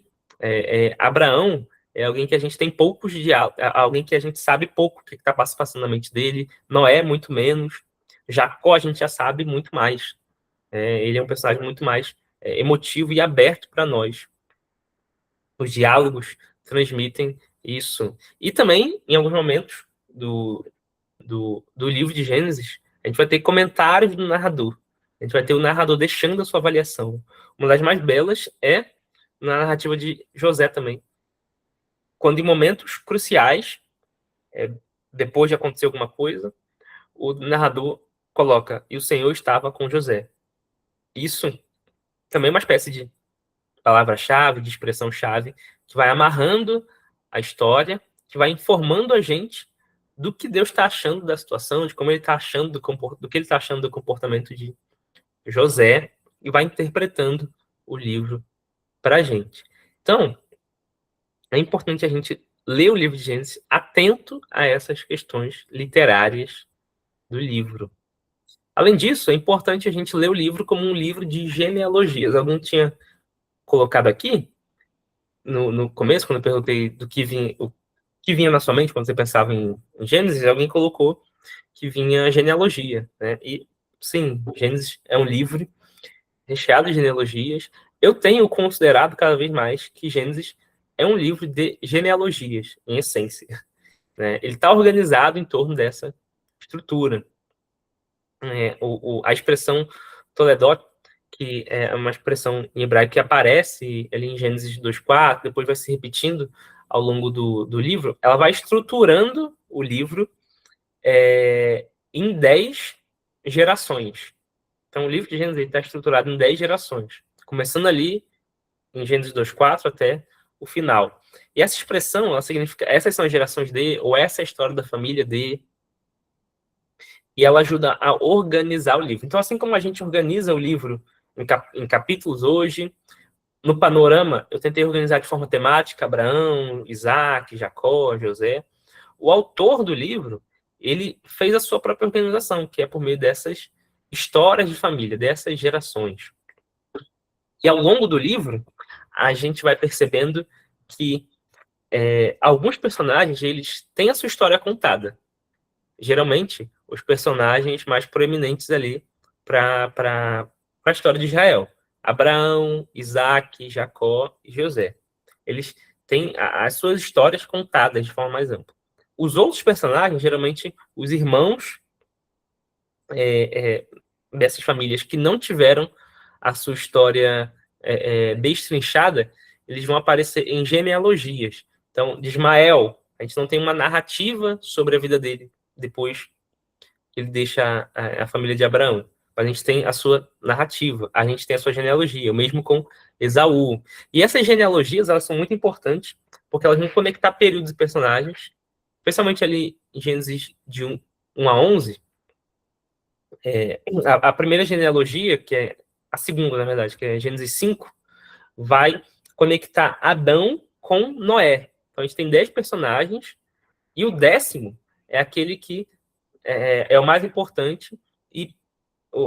Abraão é alguém que a gente tem poucos diálogos, alguém que a gente sabe pouco o que está passando na mente dele, Noé muito menos, Jacó a gente já sabe muito mais. Ele é um personagem muito mais emotivo e aberto para nós. Os diálogos transmitem isso. E também, em alguns momentos do livro de Gênesis, a gente vai ter comentários do narrador. A gente vai ter o narrador deixando a sua avaliação. Uma das mais belas é na narrativa de José também. Quando em momentos cruciais, depois de acontecer alguma coisa, o narrador coloca: e o Senhor estava com José. Isso também é uma espécie de palavra-chave, de expressão-chave, que vai amarrando a história, que vai informando a gente do que Deus está achando da situação, de como ele está achando do que ele está achando do comportamento de José, e vai interpretando o livro para a gente. Então, é importante a gente ler o livro de Gênesis atento a essas questões literárias do livro. Além disso, é importante a gente ler o livro como um livro de genealogias. Alguém tinha colocado aqui, no começo, quando eu perguntei o que vinha na sua mente quando você pensava em Gênesis, alguém colocou que vinha genealogia, né? E sim, Gênesis é um livro recheado de genealogias. Eu tenho considerado cada vez mais que Gênesis é um livro de genealogias, em essência, né? Ele está organizado em torno dessa estrutura. A expressão Toledot, que é uma expressão em hebraico que aparece ali em Gênesis 2:4, depois vai se repetindo ao longo do livro, ela vai estruturando o livro em 10 gerações. Então, o livro de Gênesis está estruturado em 10 gerações, começando ali em Gênesis 2:4 até o final. E essa expressão, ela significa, essas são as gerações de, ou essa é a história da família de, e ela ajuda a organizar o livro. Então, assim como a gente organiza o livro em capítulos hoje, no panorama, eu tentei organizar de forma temática Abraão, Isaac, Jacó, José. O autor do livro, ele fez a sua própria organização, que é por meio dessas histórias de família, dessas gerações. E ao longo do livro, a gente vai percebendo que alguns personagens, eles têm a sua história contada. Geralmente, os personagens mais proeminentes ali para a história de Israel. Abraão, Isaac, Jacó e José. Eles têm as suas histórias contadas de forma mais ampla. Os outros personagens, geralmente, os irmãos dessas famílias que não tiveram a sua história destrinchada, eles vão aparecer em genealogias. Então, de Ismael, a gente não tem uma narrativa sobre a vida dele depois que ele deixa a família de Abraão. mas a gente tem a sua narrativa, a gente tem a sua genealogia, o mesmo com Esaú. E essas genealogias, elas são muito importantes, porque elas vão conectar períodos e personagens, especialmente ali em Gênesis de 1 a 11, a primeira genealogia, que é a segunda, na verdade, que é Gênesis 5, vai conectar Adão com Noé. Então a gente tem 10 personagens, e o 10º é aquele que é o mais importante, e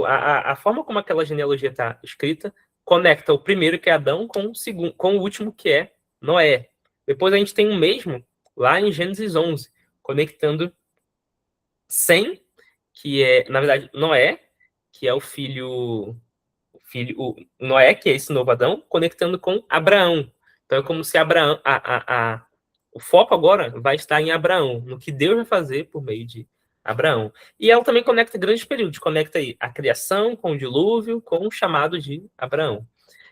a forma como aquela genealogia está escrita conecta o primeiro, que é Adão, com o segundo, com o último, que é Noé. Depois a gente tem o mesmo lá em Gênesis 11, conectando Sem, que é, na verdade, Noé, que é o Noé, que é esse novo Adão, conectando com Abraão. Então é como se Abraão, o foco agora vai estar em Abraão, no que Deus vai fazer por meio de Abraão. E ela também conecta grandes períodos, conecta aí a criação com o dilúvio, com o chamado de Abraão.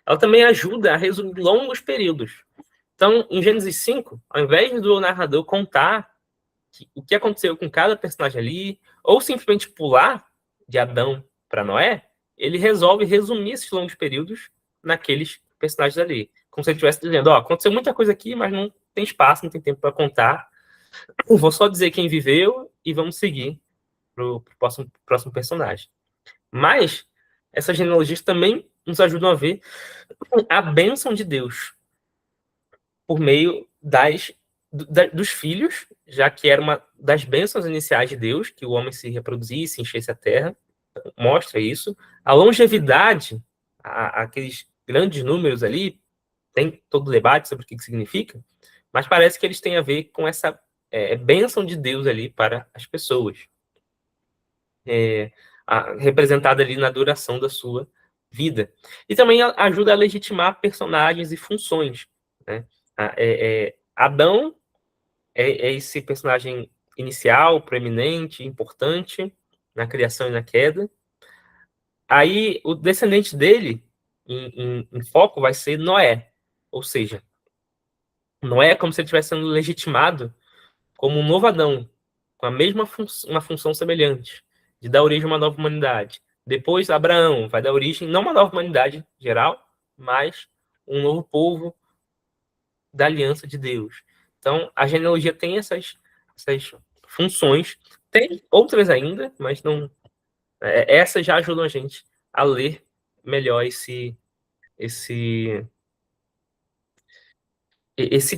Ela também ajuda a resumir longos períodos. Então, em Gênesis 5, ao invés do narrador contar o que aconteceu com cada personagem ali, ou simplesmente pular de Adão para Noé, ele resolve resumir esses longos períodos naqueles personagens ali. Como se ele estivesse dizendo, aconteceu muita coisa aqui, mas não tem espaço, não tem tempo para contar. Eu vou só dizer quem viveu e vamos seguir para o próximo personagem. Mas essas genealogias também nos ajudam a ver a bênção de Deus por meio dos filhos, já que era uma das bênçãos iniciais de Deus, que o homem se reproduzisse, enchesse a terra, mostra isso. A longevidade, aqueles grandes números ali, tem todo o debate sobre o que significa, mas parece que eles têm a ver com essa bênção de Deus ali para as pessoas, representada ali na duração da sua vida. E também ajuda a legitimar personagens e funções, né? Adão é esse personagem inicial, proeminente, importante na criação e na queda. Aí, o descendente dele, em foco, vai ser Noé. Ou seja, Noé é como se ele estivesse sendo legitimado como um novo Adão, com a mesma uma função semelhante, de dar origem a uma nova humanidade. Depois, Abraão vai dar origem, não a uma nova humanidade geral, mas um novo povo da aliança de Deus. Então, a genealogia tem essas funções. Tem outras ainda, mas não. Essas já ajudam a gente a ler melhor esse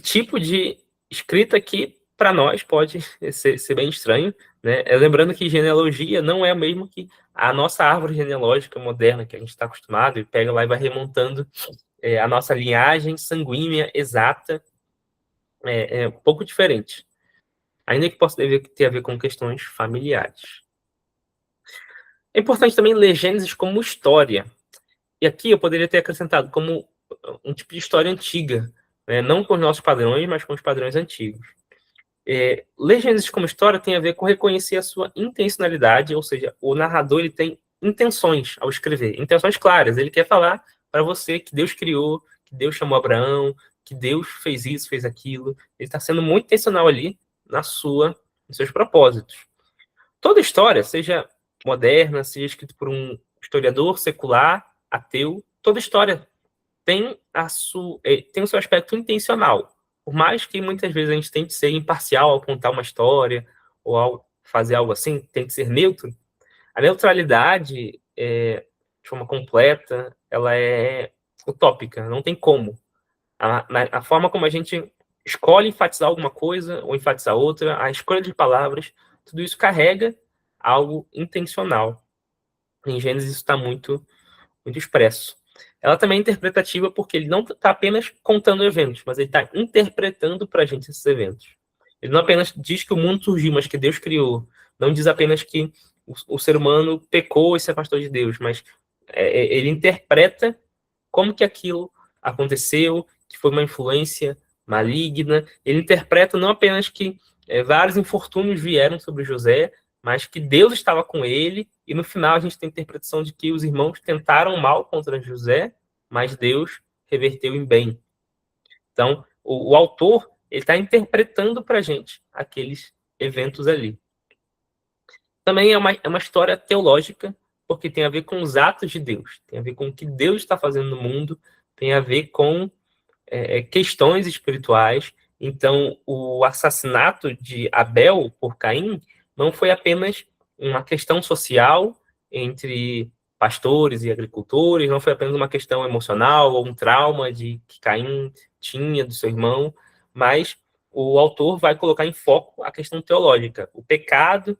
tipo de escrita que, para nós, pode ser bem estranho, né? Lembrando que genealogia não é o mesmo que a nossa árvore genealógica moderna, que a gente está acostumado, e pega lá e vai remontando a nossa linhagem sanguínea exata. É um pouco diferente. Ainda que possa ter a ver com questões familiares. É importante também ler Gênesis como história. E aqui eu poderia ter acrescentado como um tipo de história antiga, né? Não com os nossos padrões, mas com os padrões antigos. Ler Gênesis como história tem a ver com reconhecer a sua intencionalidade, ou seja, o narrador ele tem intenções ao escrever, intenções claras. Ele quer falar para você que Deus criou, que Deus chamou Abraão, que Deus fez isso, fez aquilo. Ele está sendo muito intencional ali nos seus propósitos. Toda história, seja moderna, seja escrita por um historiador secular, ateu, toda história tem o seu aspecto intencional. Por mais que muitas vezes a gente tente ser imparcial ao contar uma história, ou ao fazer algo assim, tente ser neutro, a neutralidade, de forma completa, ela é utópica, não tem como. A forma como a gente escolhe enfatizar alguma coisa ou enfatizar outra, a escolha de palavras, tudo isso carrega algo intencional. Em Gênesis isso está muito, muito expresso. Ela também é interpretativa porque ele não está apenas contando eventos, mas ele está interpretando para a gente esses eventos. Ele não apenas diz que o mundo surgiu, mas que Deus criou. Não diz apenas que o ser humano pecou e se afastou de Deus, mas ele interpreta como que aquilo aconteceu, que foi uma influência maligna. Ele interpreta não apenas que vários infortúnios vieram sobre José, mas que Deus estava com ele, e no final a gente tem a interpretação de que os irmãos tentaram mal contra José, mas Deus reverteu em bem. Então, o autor ele está interpretando para a gente aqueles eventos ali. Também é uma história teológica, porque tem a ver com os atos de Deus, tem a ver com o que Deus está fazendo no mundo, tem a ver com questões espirituais. Então, o assassinato de Abel por Caim não foi apenas uma questão social entre pastores e agricultores, não foi apenas uma questão emocional ou um trauma que Caim tinha do seu irmão, mas o autor vai colocar em foco a questão teológica, o pecado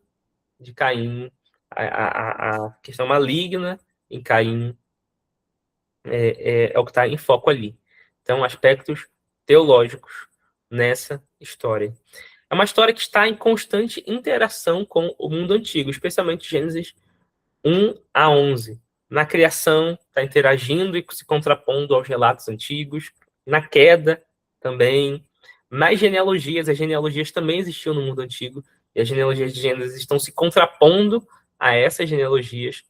de Caim, a questão maligna em Caim é o que está em foco ali. Então, aspectos teológicos nessa história. É uma história que está em constante interação com o mundo antigo, especialmente Gênesis 1 a 11. Na criação, está interagindo e se contrapondo aos relatos antigos. Na queda, também. Nas genealogias, as genealogias também existiam no mundo antigo, e as genealogias de Gênesis estão se contrapondo a essas genealogias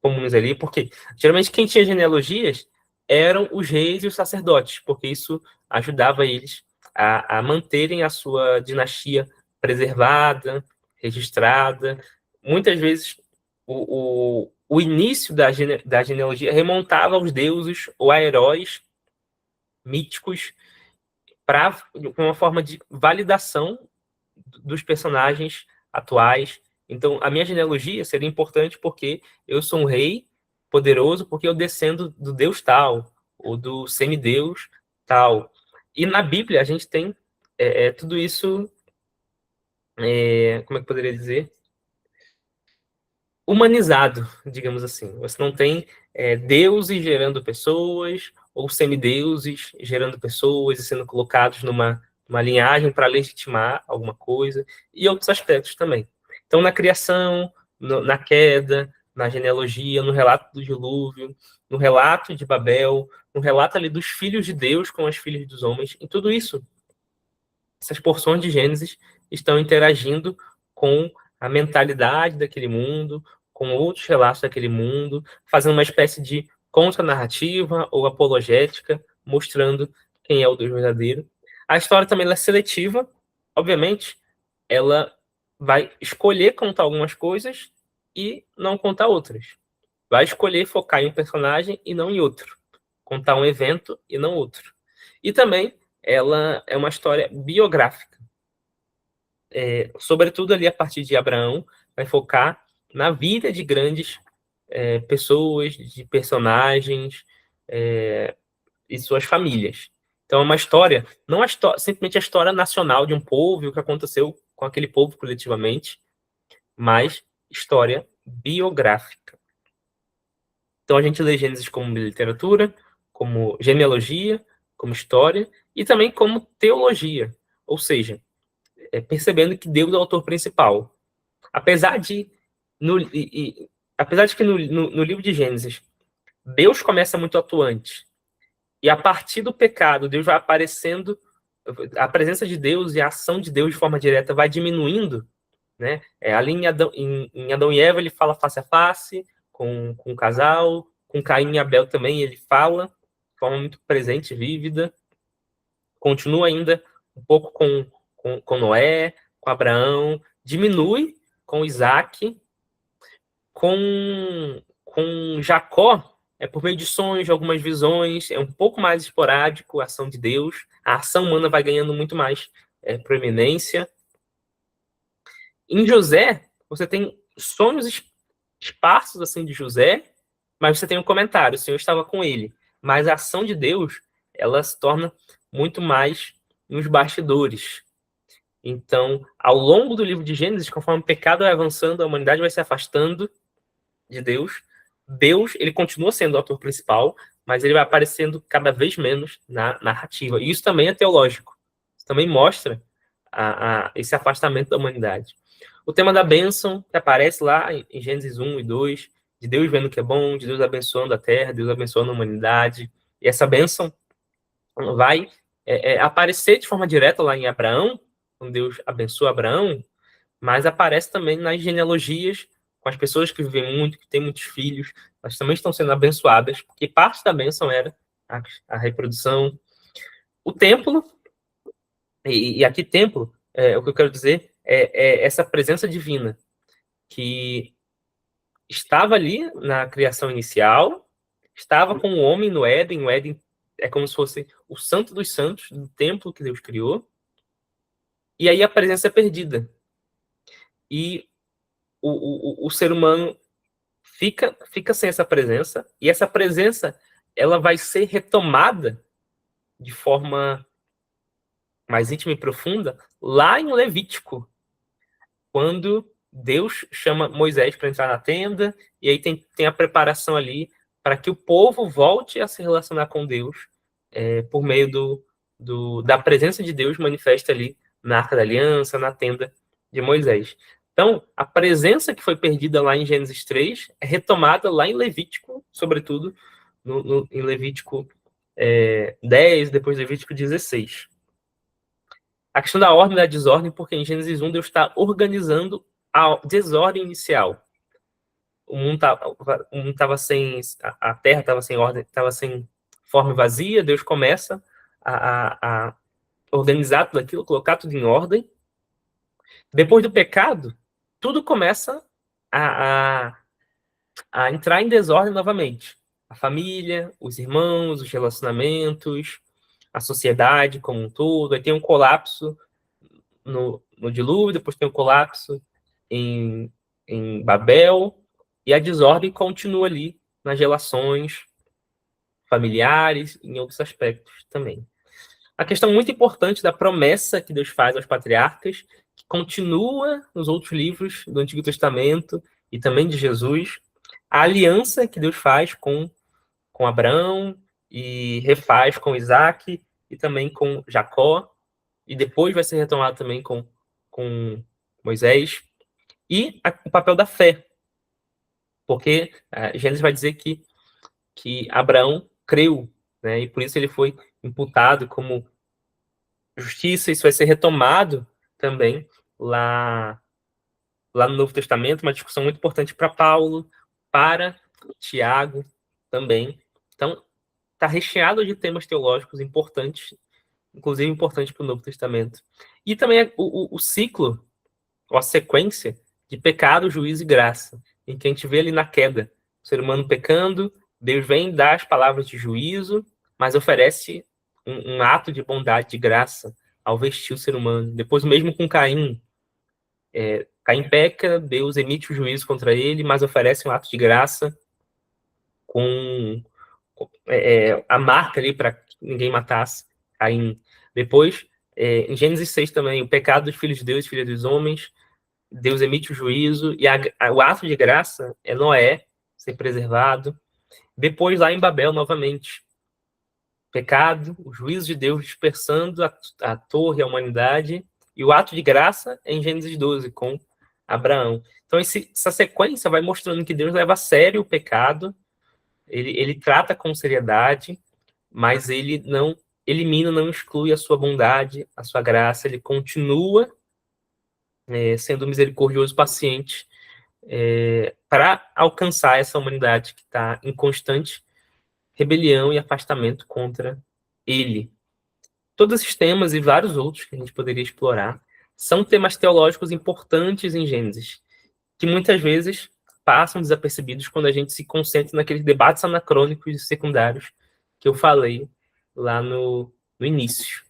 comuns ali, porque geralmente quem tinha genealogias eram os reis e os sacerdotes, porque isso ajudava eles a manterem a sua dinastia preservada, registrada. Muitas vezes o início da genealogia remontava aos deuses ou a heróis míticos para uma forma de validação dos personagens atuais. Então, a minha genealogia seria importante porque eu sou um rei poderoso, porque eu descendo do deus tal, ou do semideus tal. E na Bíblia a gente tem tudo isso, como é que eu poderia dizer? Humanizado, digamos assim. Você não tem deuses gerando pessoas, ou semideuses gerando pessoas e sendo colocados numa linhagem para legitimar alguma coisa, e outros aspectos também. Então, na criação, na queda, na genealogia, no relato do dilúvio, no relato de Babel, no relato ali dos filhos de Deus com as filhas dos homens, em tudo isso, essas porções de Gênesis estão interagindo com a mentalidade daquele mundo, com outros relatos daquele mundo, fazendo uma espécie de contranarrativa ou apologética, mostrando quem é o Deus verdadeiro. A história também é seletiva, obviamente, ela vai escolher contar algumas coisas e não contar outras. Vai escolher focar em um personagem e não em outro. Contar um evento e não outro. E também ela é uma história biográfica. Sobretudo ali a partir de Abraão, vai focar na vida de grandes pessoas, de personagens e suas famílias. Então é uma história, não simplesmente a história nacional de um povo e o que aconteceu com aquele povo coletivamente, mas história biográfica. Então a gente lê Gênesis como literatura, como genealogia, como história e também como teologia, ou seja, percebendo que Deus é o autor principal. Apesar de que no livro de Gênesis Deus começa muito atuante e a partir do pecado Deus vai aparecendo, a presença de Deus e a ação de Deus de forma direta vai diminuindo, né? Ali em Adão e Eva ele fala face a face com o casal, com Caim e Abel também ele fala de forma muito presente, vívida. Continua ainda um pouco com Noé, com Abraão, diminui com Isaac, com Jacó, por meio de sonhos, de algumas visões, é um pouco mais esporádico a ação de Deus, a ação humana vai ganhando muito mais proeminência. Em José, você tem sonhos esparsos assim de José, mas você tem um comentário, o Senhor estava com ele. Mas a ação de Deus, ela se torna muito mais nos bastidores. Então, ao longo do livro de Gênesis, conforme o pecado vai avançando, a humanidade vai se afastando de Deus. Deus, ele continua sendo o ator principal, mas ele vai aparecendo cada vez menos na narrativa. E isso também é teológico. Isso também mostra esse afastamento da humanidade. O tema da bênção, que aparece lá em Gênesis 1 e 2, de Deus vendo que é bom, de Deus abençoando a terra, Deus abençoando a humanidade. E essa bênção vai aparecer de forma direta lá em Abraão, quando Deus abençoa Abraão, mas aparece também nas genealogias, com as pessoas que vivem muito, que têm muitos filhos, elas também estão sendo abençoadas, porque parte da bênção era a reprodução. O templo, e aqui templo, o que eu quero dizer é essa presença divina, que estava ali na criação inicial, estava com o homem no Éden. O Éden é como se fosse o santo dos santos, do templo que Deus criou. E aí a presença é perdida. E o ser humano fica sem essa presença, e essa presença ela vai ser retomada de forma mais íntima e profunda lá em Levítico, quando Deus chama Moisés para entrar na tenda, e aí tem a preparação ali para que o povo volte a se relacionar com Deus por meio da presença de Deus manifesta ali na Arca da Aliança, na tenda de Moisés. Então, a presença que foi perdida lá em Gênesis 3 é retomada lá em Levítico, sobretudo em Levítico 10, depois Levítico 16. A questão da ordem e da desordem, porque em Gênesis 1 Deus está organizando a desordem inicial. O mundo estava sem... A terra estava sem ordem, estava sem forma vazia. Deus começa a organizar tudo aquilo, colocar tudo em ordem. Depois do pecado, tudo começa a entrar em desordem novamente. A família, os irmãos, os relacionamentos, a sociedade como um todo. Aí tem um colapso no dilúvio, depois tem um colapso em Babel, e a desordem continua ali nas relações familiares e em outros aspectos também. A questão muito importante da promessa que Deus faz aos patriarcas, que continua nos outros livros do Antigo Testamento e também de Jesus, a aliança que Deus faz com Abraão e refaz com Isaac e também com Jacó, e depois vai ser retomado também com Moisés, e o papel da fé, porque Gênesis vai dizer que Abraão creu, né, e por isso ele foi imputado como justiça. Isso vai ser retomado também lá no Novo Testamento, uma discussão muito importante para Paulo, para Tiago também. Então, está recheado de temas teológicos importantes, inclusive importantes para o Novo Testamento. E também o ciclo, ou a sequência de pecado, juízo e graça, em que a gente vê ali na queda, o ser humano pecando, Deus vem dar as palavras de juízo, mas oferece um ato de bondade, de graça, ao vestir o ser humano. Depois, mesmo com Caim, Caim peca, Deus emite o juízo contra ele, mas oferece um ato de graça com a marca ali para que ninguém matasse Caim. Depois, em Gênesis 6 também, o pecado dos filhos de Deus e filhos dos homens, Deus emite o juízo, e o ato de graça é Noé ser preservado. Depois, lá em Babel, novamente, pecado, o juízo de Deus dispersando a torre, a humanidade, e o ato de graça é em Gênesis 12, com Abraão. Então, essa sequência vai mostrando que Deus leva a sério o pecado, ele trata com seriedade, mas ele não elimina, não exclui a sua bondade, a sua graça, ele continua sendo misericordioso, paciente, para alcançar essa humanidade que está em constante rebelião e afastamento contra ele. Todos esses temas e vários outros que a gente poderia explorar são temas teológicos importantes em Gênesis, que muitas vezes passam desapercebidos quando a gente se concentra naqueles debates anacrônicos e secundários que eu falei lá no início.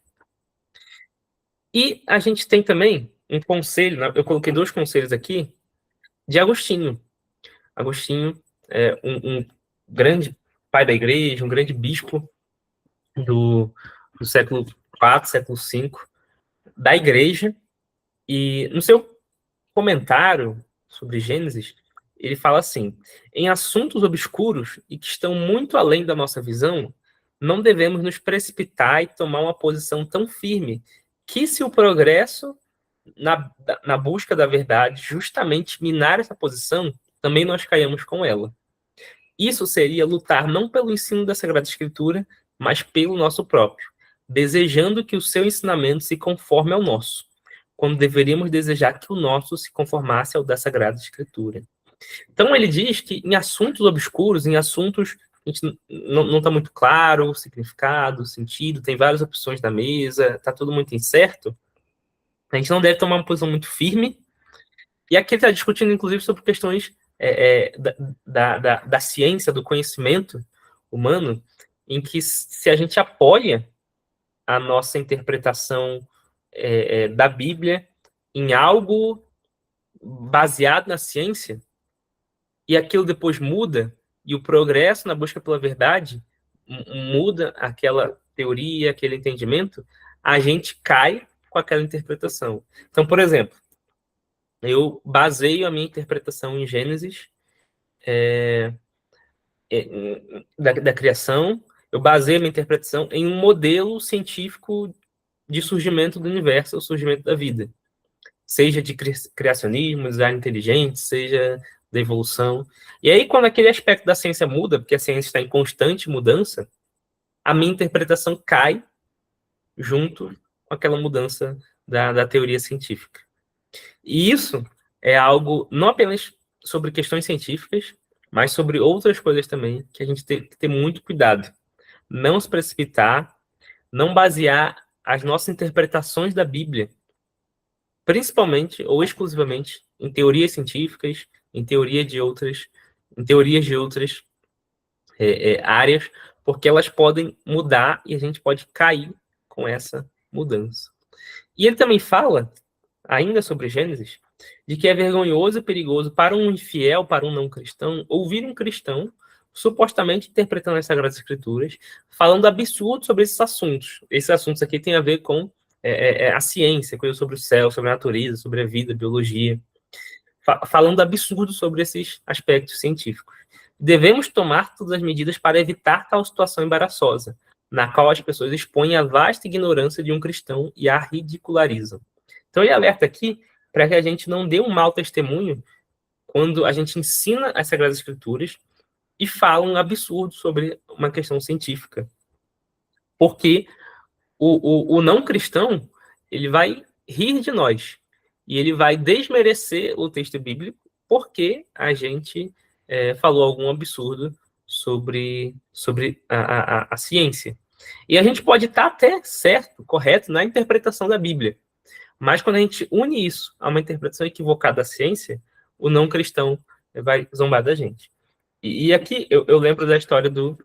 E a gente tem também um conselho, eu coloquei 2 conselhos aqui, de Agostinho. Agostinho é um grande pai da igreja, um grande bispo do século IV, século V, da igreja, e no seu comentário sobre Gênesis, ele fala assim: em assuntos obscuros e que estão muito além da nossa visão, não devemos nos precipitar e tomar uma posição tão firme que, se o progresso na busca da verdade justamente minar essa posição, também nós caiamos com ela. Isso seria lutar não pelo ensino da Sagrada Escritura, mas pelo nosso próprio, desejando que o seu ensinamento se conforme ao nosso, quando deveríamos desejar que o nosso se conformasse ao da Sagrada Escritura. Então ele diz que em assuntos obscuros, em assuntos que a gente não está muito claro o significado, o sentido, tem várias opções na mesa, está tudo muito incerto, a gente não deve tomar uma posição muito firme. E aqui está discutindo, inclusive, sobre questões da ciência, do conhecimento humano, em que se a gente apoia a nossa interpretação da Bíblia em algo baseado na ciência, e aquilo depois muda, e o progresso na busca pela verdade muda aquela teoria, aquele entendimento, a gente cai com aquela interpretação. Então, por exemplo, eu baseio a minha interpretação em Gênesis, da criação, eu baseio a minha interpretação em um modelo científico de surgimento do universo, o surgimento da vida. Seja de criacionismo, design inteligente, seja da evolução. E aí, quando aquele aspecto da ciência muda, porque a ciência está em constante mudança, a minha interpretação cai junto com aquela mudança da teoria científica. E isso é algo não apenas sobre questões científicas, mas sobre outras coisas também, que a gente tem que ter muito cuidado. Não se precipitar, não basear as nossas interpretações da Bíblia, principalmente ou exclusivamente em teorias científicas, em teorias de outras áreas, porque elas podem mudar e a gente pode cair com essa mudança. E ele também fala, ainda sobre Gênesis, de que é vergonhoso e perigoso para um infiel, para um não cristão, ouvir um cristão supostamente interpretando as Sagradas Escrituras, falando absurdo sobre esses assuntos. Esses assuntos aqui têm a ver com a ciência, coisas sobre o céu, sobre a natureza, sobre a vida, a biologia, falando absurdo sobre esses aspectos científicos. Devemos tomar todas as medidas para evitar tal situação embaraçosa, na qual as pessoas expõem a vasta ignorância de um cristão e a ridicularizam. Então ele alerta aqui para que a gente não dê um mau testemunho quando a gente ensina as Sagradas Escrituras e fala um absurdo sobre uma questão científica. Porque o não cristão, ele vai rir de nós. E ele vai desmerecer o texto bíblico porque a gente falou algum absurdo sobre a ciência. E a gente pode estar até certo, correto, na interpretação da Bíblia. Mas quando a gente une isso a uma interpretação equivocada da ciência, o não cristão vai zombar da gente. E aqui eu lembro da história do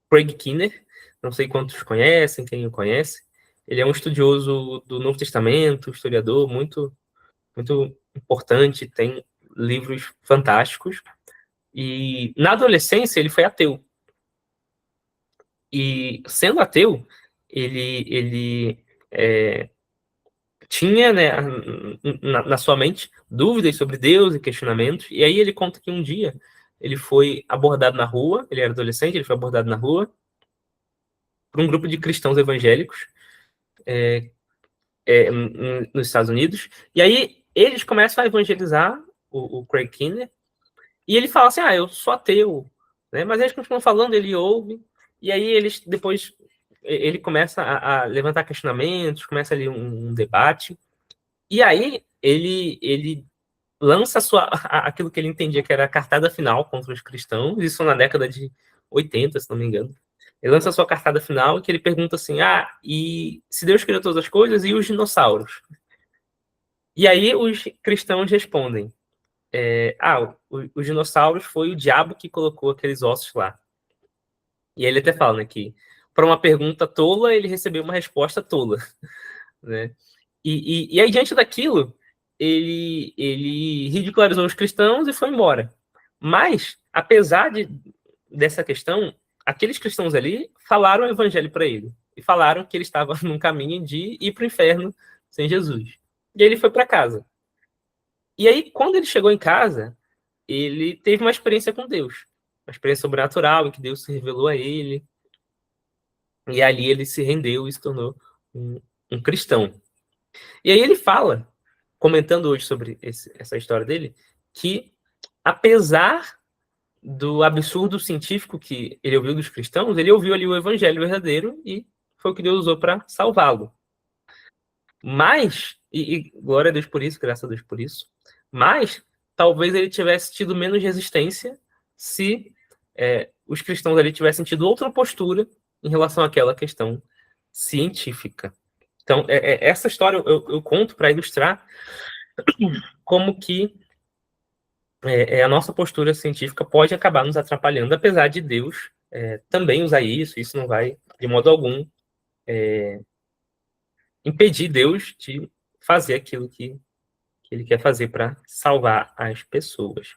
Craig Keener, não sei quantos conhecem, quem o conhece. Ele é um estudioso do Novo Testamento, historiador muito, muito importante, tem livros fantásticos. E na adolescência ele foi ateu. E sendo ateu, ele tinha, né, na sua mente dúvidas sobre Deus e questionamentos. E aí ele conta que um dia ele foi abordado na rua, ele era adolescente, ele foi abordado na rua por um grupo de cristãos evangélicos nos Estados Unidos. E aí eles começam a evangelizar o Craig Keener, e ele fala assim, eu sou ateu, né? Mas eles continuam falando, ele ouve, e aí eles depois ele começa a levantar questionamentos, começa ali um debate, e aí ele lança aquilo que ele entendia que era a cartada final contra os cristãos, isso na década de 80, se não me engano. Ele lança a sua cartada final, que ele pergunta assim, e se Deus criou todas as coisas, e os dinossauros? E aí os cristãos respondem, os dinossauros foi o diabo que colocou aqueles ossos lá. E aí ele até fala, né, que para uma pergunta tola, ele recebeu uma resposta tola. Né? E aí, diante daquilo, ele ridicularizou os cristãos e foi embora. Mas, apesar dessa questão, aqueles cristãos ali falaram o evangelho para ele. E falaram que ele estava num caminho de ir para o inferno sem Jesus. E ele foi para casa. E aí, quando ele chegou em casa, ele teve uma experiência com Deus. Uma experiência sobrenatural, em que Deus se revelou a ele. E ali ele se rendeu e se tornou um cristão. E aí ele fala, comentando hoje sobre essa história dele, que apesar do absurdo científico que ele ouviu dos cristãos, ele ouviu ali o evangelho verdadeiro e foi o que Deus usou para salvá-lo. Mas, e glória a Deus por isso, graças a Deus por isso, mas talvez ele tivesse tido menos resistência se os cristãos ali tivessem tido outra postura em relação àquela questão científica. Então, essa história eu conto para ilustrar como que a nossa postura científica pode acabar nos atrapalhando, apesar de Deus também usar isso não vai, de modo algum, impedir Deus de fazer aquilo que ele quer fazer para salvar as pessoas.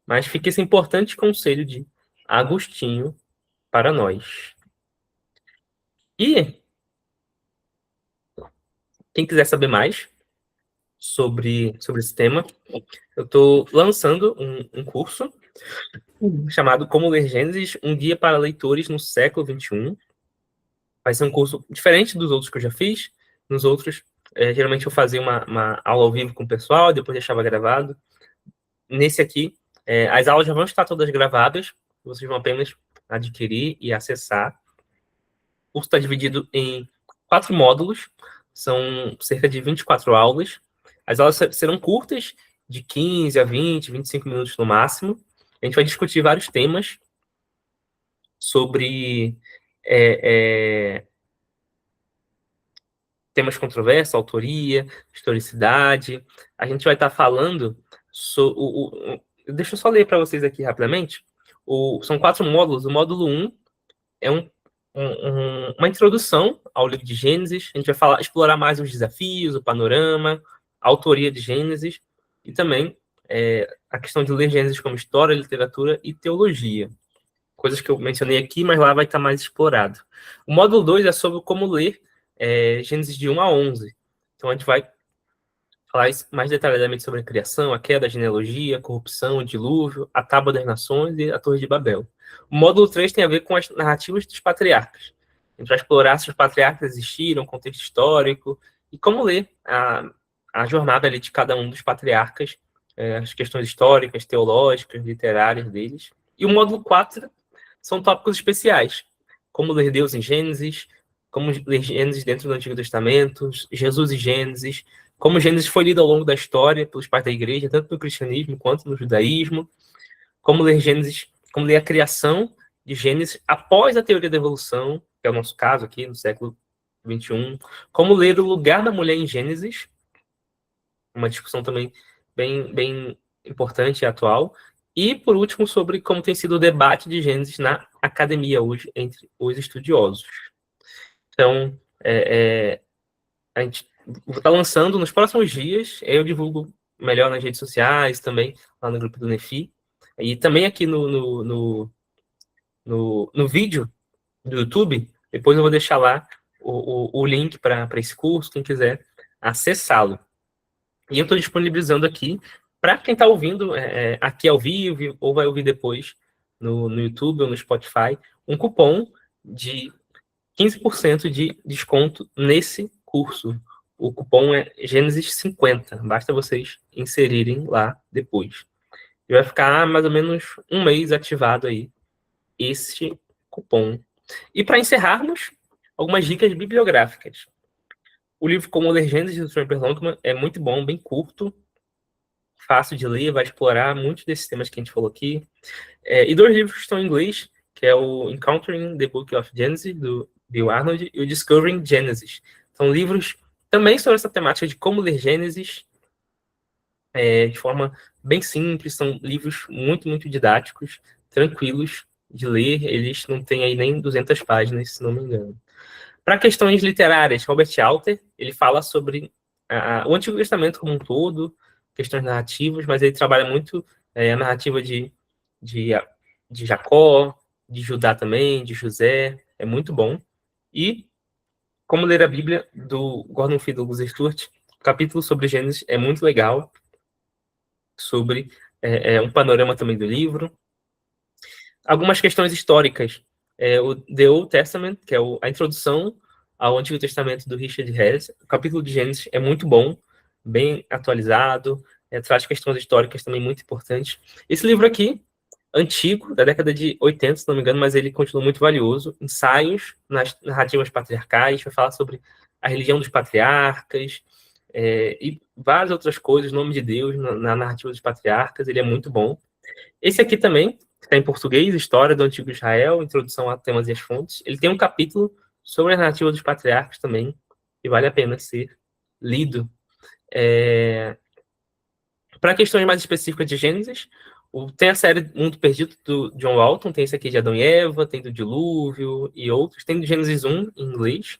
Mas fica esse importante conselho de Agostinho para nós. E quem quiser saber mais sobre esse tema, eu estou lançando um curso chamado Como Ler Gênesis, um guia para leitores no século XXI. Vai ser um curso diferente dos outros que eu já fiz. Nos outros, geralmente eu fazia uma aula ao vivo com o pessoal, depois deixava gravado. Nesse aqui, as aulas já vão estar todas gravadas, vocês vão apenas adquirir e acessar. O curso está dividido em 4 módulos, são cerca de 24 aulas. As aulas serão curtas, de 15 a 20, 25 minutos no máximo. A gente vai discutir vários temas sobre temas controversos, autoria, historicidade. A gente vai estar falando deixa eu só ler para vocês aqui rapidamente. São 4 módulos. O módulo 1 é uma introdução ao livro de Gênesis. A gente vai explorar mais os desafios, o panorama, a autoria de Gênesis e também a questão de ler Gênesis como história, literatura e teologia. Coisas que eu mencionei aqui, mas lá vai estar mais explorado. O módulo 2 é sobre como ler Gênesis de 1 a 11. Então a gente vai falar mais detalhadamente sobre a criação, a queda, a genealogia, a corrupção, o dilúvio, a tábua das nações e a Torre de Babel. O módulo 3 tem a ver com as narrativas dos patriarcas. A gente vai explorar se os patriarcas existiram, contexto histórico, e como ler a jornada ali de cada um dos patriarcas, as questões históricas, teológicas, literárias deles. E o módulo 4 são tópicos especiais, como ler Deus em Gênesis, como ler Gênesis dentro do Antigo Testamento, Jesus e Gênesis, como Gênesis foi lido ao longo da história pelos pais da igreja, tanto no cristianismo quanto no judaísmo, como ler Gênesis, como ler a criação de Gênesis após a teoria da evolução, que é o nosso caso aqui no século XXI, como ler o lugar da mulher em Gênesis, uma discussão também bem importante e atual, e, por último, sobre como tem sido o debate de Gênesis na academia hoje entre os estudiosos. Então, a gente está lançando nos próximos dias, eu divulgo melhor nas redes sociais, também lá no grupo do Nefi, e também aqui no vídeo do YouTube, depois eu vou deixar lá o link para esse curso, quem quiser acessá-lo. E eu estou disponibilizando aqui, para quem está ouvindo aqui ao vivo, ou vai ouvir depois no YouTube ou no Spotify, um cupom de 15% de desconto nesse curso. O cupom é Gênesis 50. Basta vocês inserirem lá depois. E vai ficar mais ou menos um mês ativado aí esse cupom. E para encerrarmos, algumas dicas bibliográficas. O livro Como Ler Gênesis, do Tremper Longman, é muito bom, bem curto, fácil de ler, vai explorar muitos desses temas que a gente falou aqui. E 2 livros que estão em inglês, que é o Encountering the Book of Genesis, do Bill Arnold, e o Discovering Genesis. São livros também sobre essa temática de como ler Gênesis de forma bem simples. São livros muito, muito didáticos, tranquilos de ler. Eles não têm aí nem 200 páginas, se não me engano. Para questões literárias, Robert Alter, ele fala sobre o Antigo Testamento como um todo, questões narrativas, mas ele trabalha muito a narrativa de Jacó, de Judá também, de José, é muito bom. E Como Ler a Bíblia, do Gordon Fee Douglas Stuart, o capítulo sobre Gênesis é muito legal, sobre um panorama também do livro. Algumas questões históricas, o The Old Testament, que é a introdução ao Antigo Testamento do Richard Harris. O capítulo de Gênesis é muito bom, bem atualizado, traz questões históricas também muito importantes. Esse livro aqui, antigo, da década de 80, se não me engano, mas ele continua muito valioso. Ensaios nas narrativas patriarcais, vai falar sobre a religião dos patriarcas e várias outras coisas, o nome de Deus na narrativa dos patriarcas, ele é muito bom. Esse aqui também, está em português, História do Antigo Israel, Introdução a Temas e as Fontes. Ele tem um capítulo sobre a narrativa dos patriarcas também, e vale a pena ser lido. Para questões mais específicas de Gênesis, tem a série Mundo Perdido do John Walton, tem esse aqui de Adão e Eva, tem do Dilúvio e outros, tem do Gênesis 1 em inglês.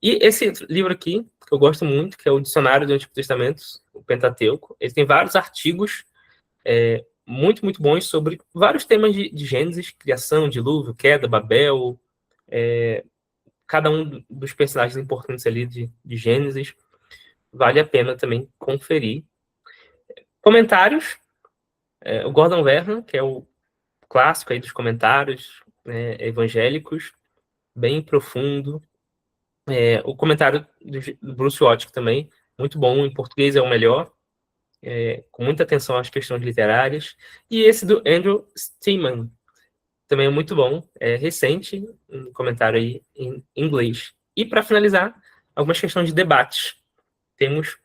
E esse livro aqui, que eu gosto muito, que é o Dicionário do Antigo Testamento, o Pentateuco, ele tem vários artigos muito, muito bons sobre vários temas de Gênesis, criação, dilúvio, queda, Babel, cada um dos personagens importantes ali de Gênesis. Vale a pena também conferir. Comentários, o Gordon Vernon, que é o clássico aí dos comentários evangélicos, bem profundo. O comentário do Bruce Wattick também, muito bom, em português é o melhor, com muita atenção às questões literárias. E esse do Andrew Steeman, também é muito bom, é recente, um comentário aí em inglês. E para finalizar, algumas questões de debates. Temos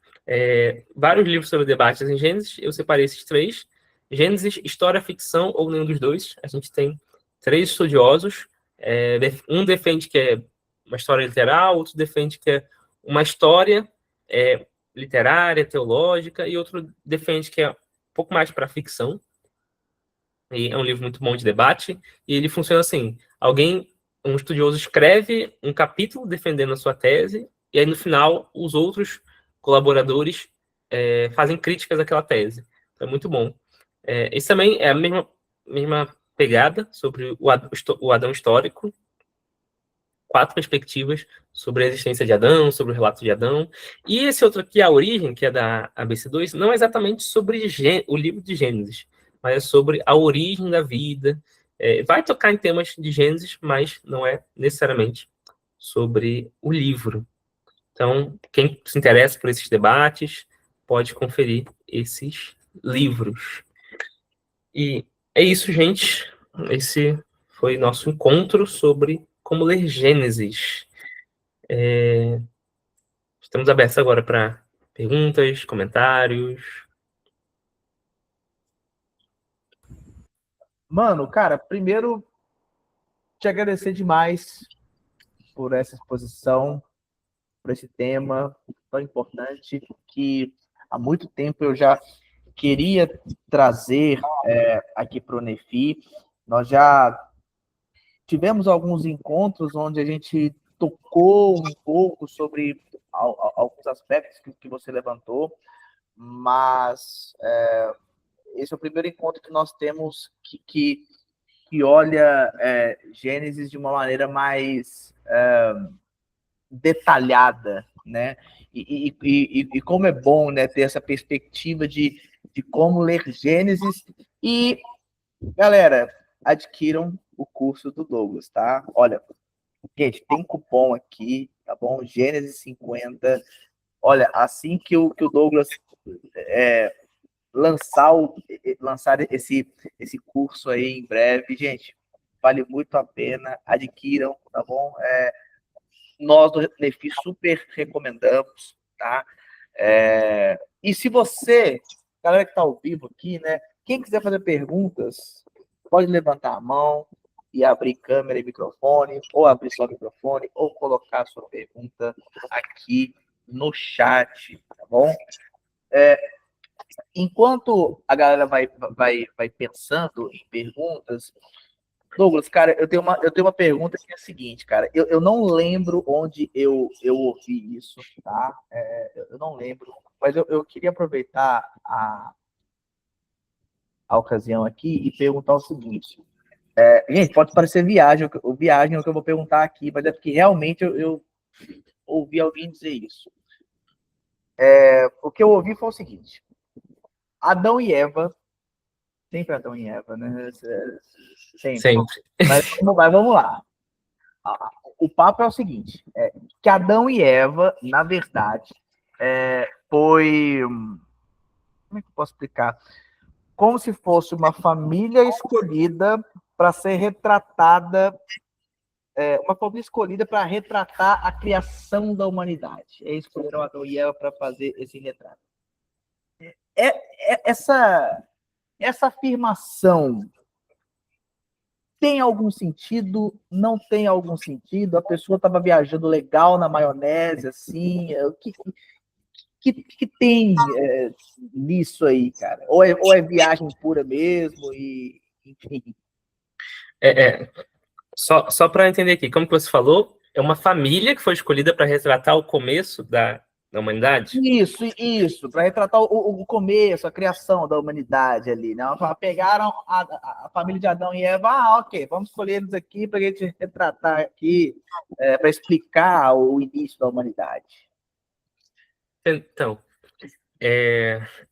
vários livros sobre debates em Gênesis, eu separei esses 3. Gênesis, história, ficção ou nenhum dos dois. A gente tem 3 estudiosos. Um defende que é uma história literal, outro defende que é uma história literária, teológica, e outro defende que é um pouco mais para ficção. E é um livro muito bom de debate, e ele funciona assim: um estudioso escreve um capítulo defendendo a sua tese, e aí no final os outros colaboradores fazem críticas àquela tese. Então, é muito bom. Esse também é a mesma pegada sobre o Adão histórico, 4 perspectivas sobre a existência de Adão, sobre o relato de Adão. E esse outro aqui, A Origem, que é da ABC2, não é exatamente sobre o livro de Gênesis, mas é sobre a origem da vida. Vai tocar em temas de Gênesis, mas não é necessariamente sobre o livro. Então, quem se interessa por esses debates, pode conferir esses livros. E é isso, gente. Esse foi nosso encontro sobre como ler Gênesis. Estamos abertos agora para perguntas, comentários. Mano, cara, primeiro te agradecer demais por essa exposição, por esse tema tão importante que há muito tempo eu já queria trazer aqui para o Nefi. Nós já tivemos alguns encontros onde a gente tocou um pouco sobre alguns aspectos que você levantou, mas esse é o primeiro encontro que nós temos que olha Gênesis de uma maneira mais detalhada, né? E como é bom, né, ter essa perspectiva de como ler Gênesis. E, galera, adquiram o curso do Douglas, tá? Olha, gente, tem cupom aqui, tá bom? Gênesis 50. Olha, assim que o Douglas lançar esse curso aí em breve, gente, vale muito a pena, adquiram, tá bom? Nós do Nefi super recomendamos, tá? E se você, galera que está ao vivo aqui, né? Quem quiser fazer perguntas, pode levantar a mão e abrir câmera e microfone, ou abrir só o microfone, ou colocar a sua pergunta aqui no chat, tá bom? Enquanto a galera vai pensando em perguntas, Douglas, cara, eu tenho uma pergunta que é a seguinte, cara. Eu não lembro onde eu ouvi isso, tá? Eu não lembro, mas eu queria aproveitar a ocasião aqui e perguntar o seguinte. Gente, pode parecer viagem o que eu vou perguntar aqui, mas é porque realmente eu ouvi alguém dizer isso. O que eu ouvi foi o seguinte. Adão e Eva, sempre Adão e Eva, né? Sempre. Mas vamos lá. O papo é o seguinte, que Adão e Eva, na verdade, foi... Como é que eu posso explicar? Como se fosse uma família escolhida para ser retratada, uma família escolhida para retratar a criação da humanidade. Escolheram Adão e Eva para fazer esse retrato. Essa afirmação tem algum sentido? Não tem algum sentido? A pessoa estava viajando legal na maionese, assim? que tem nisso aí, cara? Ou é viagem pura mesmo e enfim. Só para entender aqui, como que você falou, é uma família que foi escolhida para retratar o começo da humanidade? Isso, para retratar o começo, a criação da humanidade ali, né? Pegaram a família de Adão e Eva, ok, vamos escolher eles aqui para a gente retratar aqui, para explicar o início da humanidade. Então,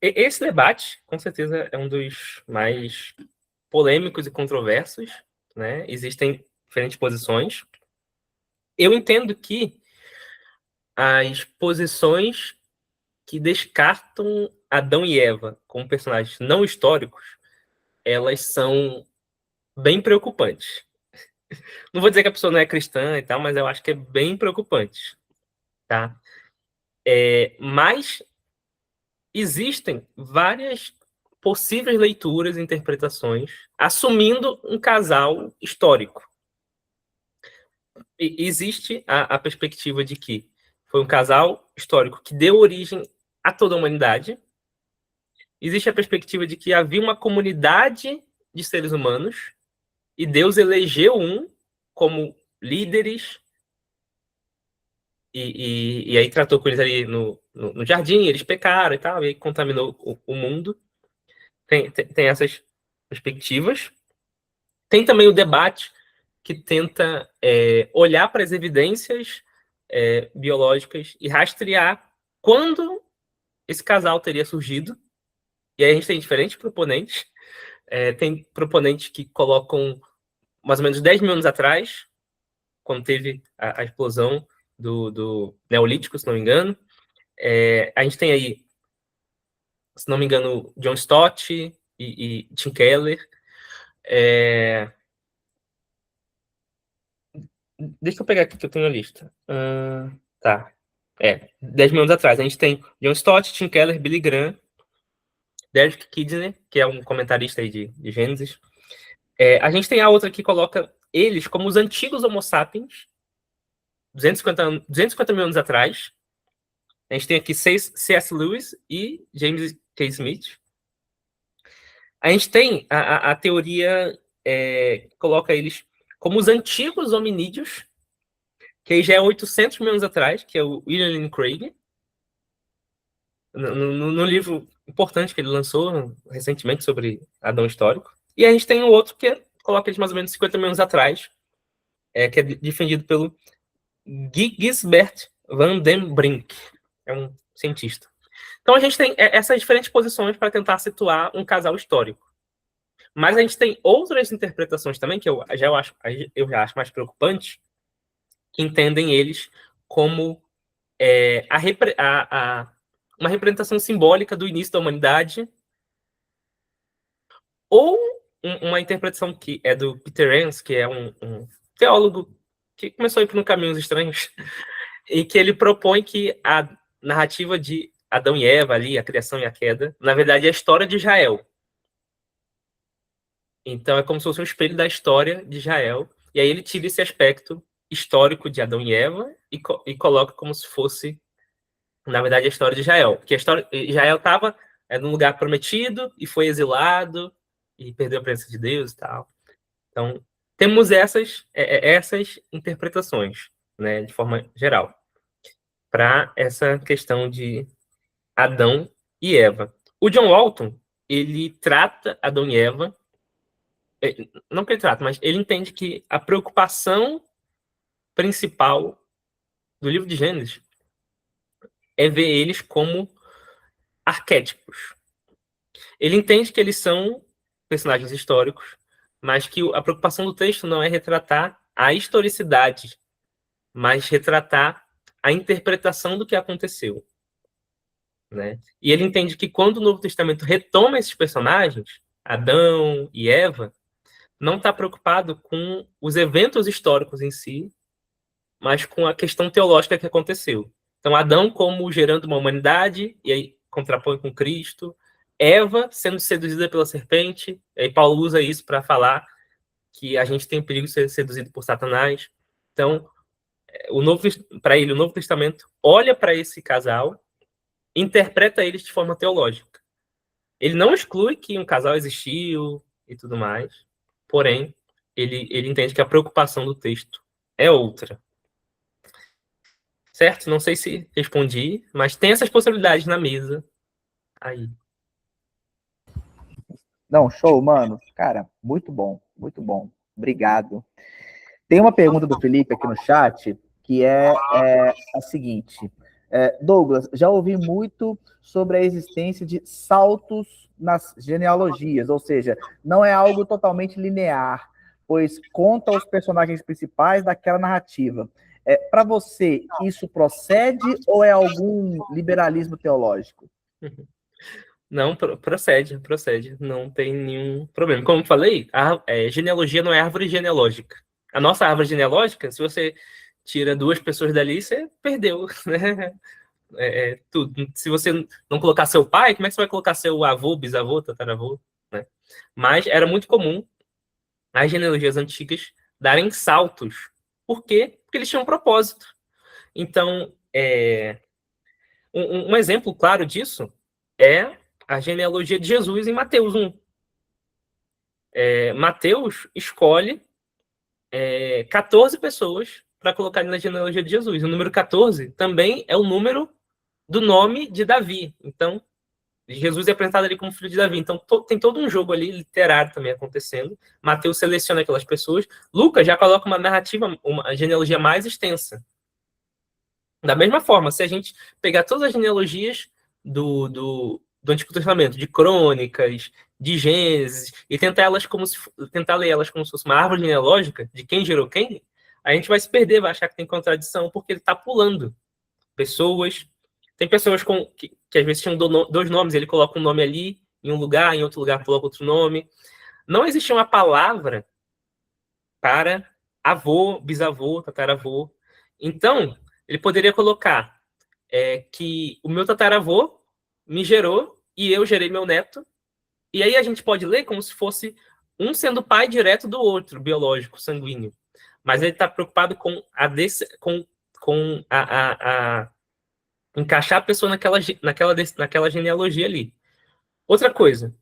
esse debate, com certeza, é um dos mais polêmicos e controversos, né? Existem diferentes posições. Eu entendo que as posições que descartam Adão e Eva como personagens não históricos, elas são bem preocupantes. Não vou dizer que a pessoa não é cristã e tal, mas eu acho que é bem preocupante, tá? Mas existem várias possíveis leituras e interpretações assumindo um casal histórico. E existe a perspectiva de que foi um casal histórico que deu origem a toda a humanidade. Existe a perspectiva de que havia uma comunidade de seres humanos e Deus elegeu um como líderes e aí tratou com eles ali no jardim, eles pecaram e tal, e aí contaminou o mundo. Tem essas perspectivas. Tem também o debate que tenta olhar para as evidências biológicas e rastrear quando esse casal teria surgido. E aí a gente tem diferentes proponentes. Tem proponentes que colocam mais ou menos 10 mil anos atrás, quando teve a explosão do Neolítico, se não me engano. A gente tem aí, se não me engano, John Stott e Tim Keller. Deixa eu pegar aqui que eu tenho a lista. Tá. 10 mil anos atrás. A gente tem John Stott, Tim Keller, Billy Graham, Derek Kidner, que é um comentarista aí de Gênesis. A gente tem a outra que coloca eles como os antigos Homo sapiens, 250 mil anos atrás. A gente tem aqui C.S. Lewis e James K. Smith. A gente tem a teoria que coloca eles como os antigos hominídeos, que aí já é 800 mil anos atrás, que é o William Lane Craig, no livro importante que ele lançou recentemente sobre Adão Histórico. E a gente tem o outro que coloca eles mais ou menos 50 mil anos atrás, que é defendido pelo Gisbert van den Brink, é um cientista. Então a gente tem essas diferentes posições para tentar situar um casal histórico. Mas a gente tem outras interpretações também, que eu já acho mais preocupante, que entendem eles como uma representação simbólica do início da humanidade, ou uma interpretação que é do Peter Enns, que é um teólogo que começou a ir por caminhos estranhos, e que ele propõe que a narrativa de Adão e Eva, ali, a criação e a queda, na verdade é a história de Israel. Então é como se fosse um espelho da história de Israel, e aí ele tira esse aspecto histórico de Adão e Eva e coloca como se fosse, na verdade, a história de Israel. Porque Israel estava num lugar prometido e foi exilado e perdeu a presença de Deus e tal. Então, temos essas interpretações, né, de forma geral, para essa questão de Adão e Eva. O John Walton, ele trata Adão e Eva, não que ele trata, mas ele entende que a preocupação principal do livro de Gênesis é ver eles como arquétipos. Ele entende que eles são personagens históricos, mas que a preocupação do texto não é retratar a historicidade, mas retratar a interpretação do que aconteceu. Né? E ele entende que quando o Novo Testamento retoma esses personagens, Adão e Eva, não está preocupado com os eventos históricos em si, mas com a questão teológica que aconteceu. Então, Adão como gerando uma humanidade, e aí contrapõe com Cristo, Eva sendo seduzida pela serpente, e aí Paulo usa isso para falar que a gente tem o perigo de ser seduzido por Satanás. Então, para ele, o Novo Testamento olha para esse casal interpreta eles de forma teológica. Ele não exclui que um casal existiu e tudo mais, porém, ele entende que a preocupação do texto é outra. Certo? Não sei se respondi, mas tem essas possibilidades na mesa aí. Não, show, mano. Cara, muito bom, muito bom. Obrigado. Tem uma pergunta do Felipe aqui no chat, que é a seguinte. Douglas, já ouvi muito sobre a existência de saltos nas genealogias, ou seja, não é algo totalmente linear, pois conta os personagens principais daquela narrativa. Para você, isso procede ou é algum liberalismo teológico? Não, procede. Não tem nenhum problema. Como eu falei, genealogia não é árvore genealógica. A nossa árvore genealógica, se você tira 2 pessoas dali, você perdeu, né? Tudo. Se você não colocar seu pai, como é que você vai colocar seu avô, bisavô, tataravô? Né? Mas era muito comum as genealogias antigas darem saltos. Por quê? Porque eles tinham um propósito. Então, um exemplo claro disso é a genealogia de Jesus em Mateus 1. Mateus escolhe 14 pessoas para colocar na genealogia de Jesus. O número 14 também é o número do nome de Davi. Então, Jesus é apresentado ali como filho de Davi. Então, tem todo um jogo ali literário também acontecendo. Mateus seleciona aquelas pessoas. Lucas já coloca uma narrativa, uma genealogia mais extensa. Da mesma forma, se a gente pegar todas as genealogias do Antigo Testamento, de Crônicas, de Gênesis, e tentar ler elas como se fosse uma árvore genealógica de quem gerou quem, a gente vai se perder, vai achar que tem contradição, porque ele está pulando pessoas. Tem pessoas que às vezes tinham 2 nomes, ele coloca um nome ali, em um lugar, em outro lugar coloca outro nome. Não existia uma palavra para avô, bisavô, tataravô. Então, ele poderia colocar que o meu tataravô me gerou e eu gerei meu neto. E aí a gente pode ler como se fosse um sendo pai direto do outro, biológico, sanguíneo. Mas ele está preocupado com encaixar a pessoa naquela genealogia ali. Outra coisa,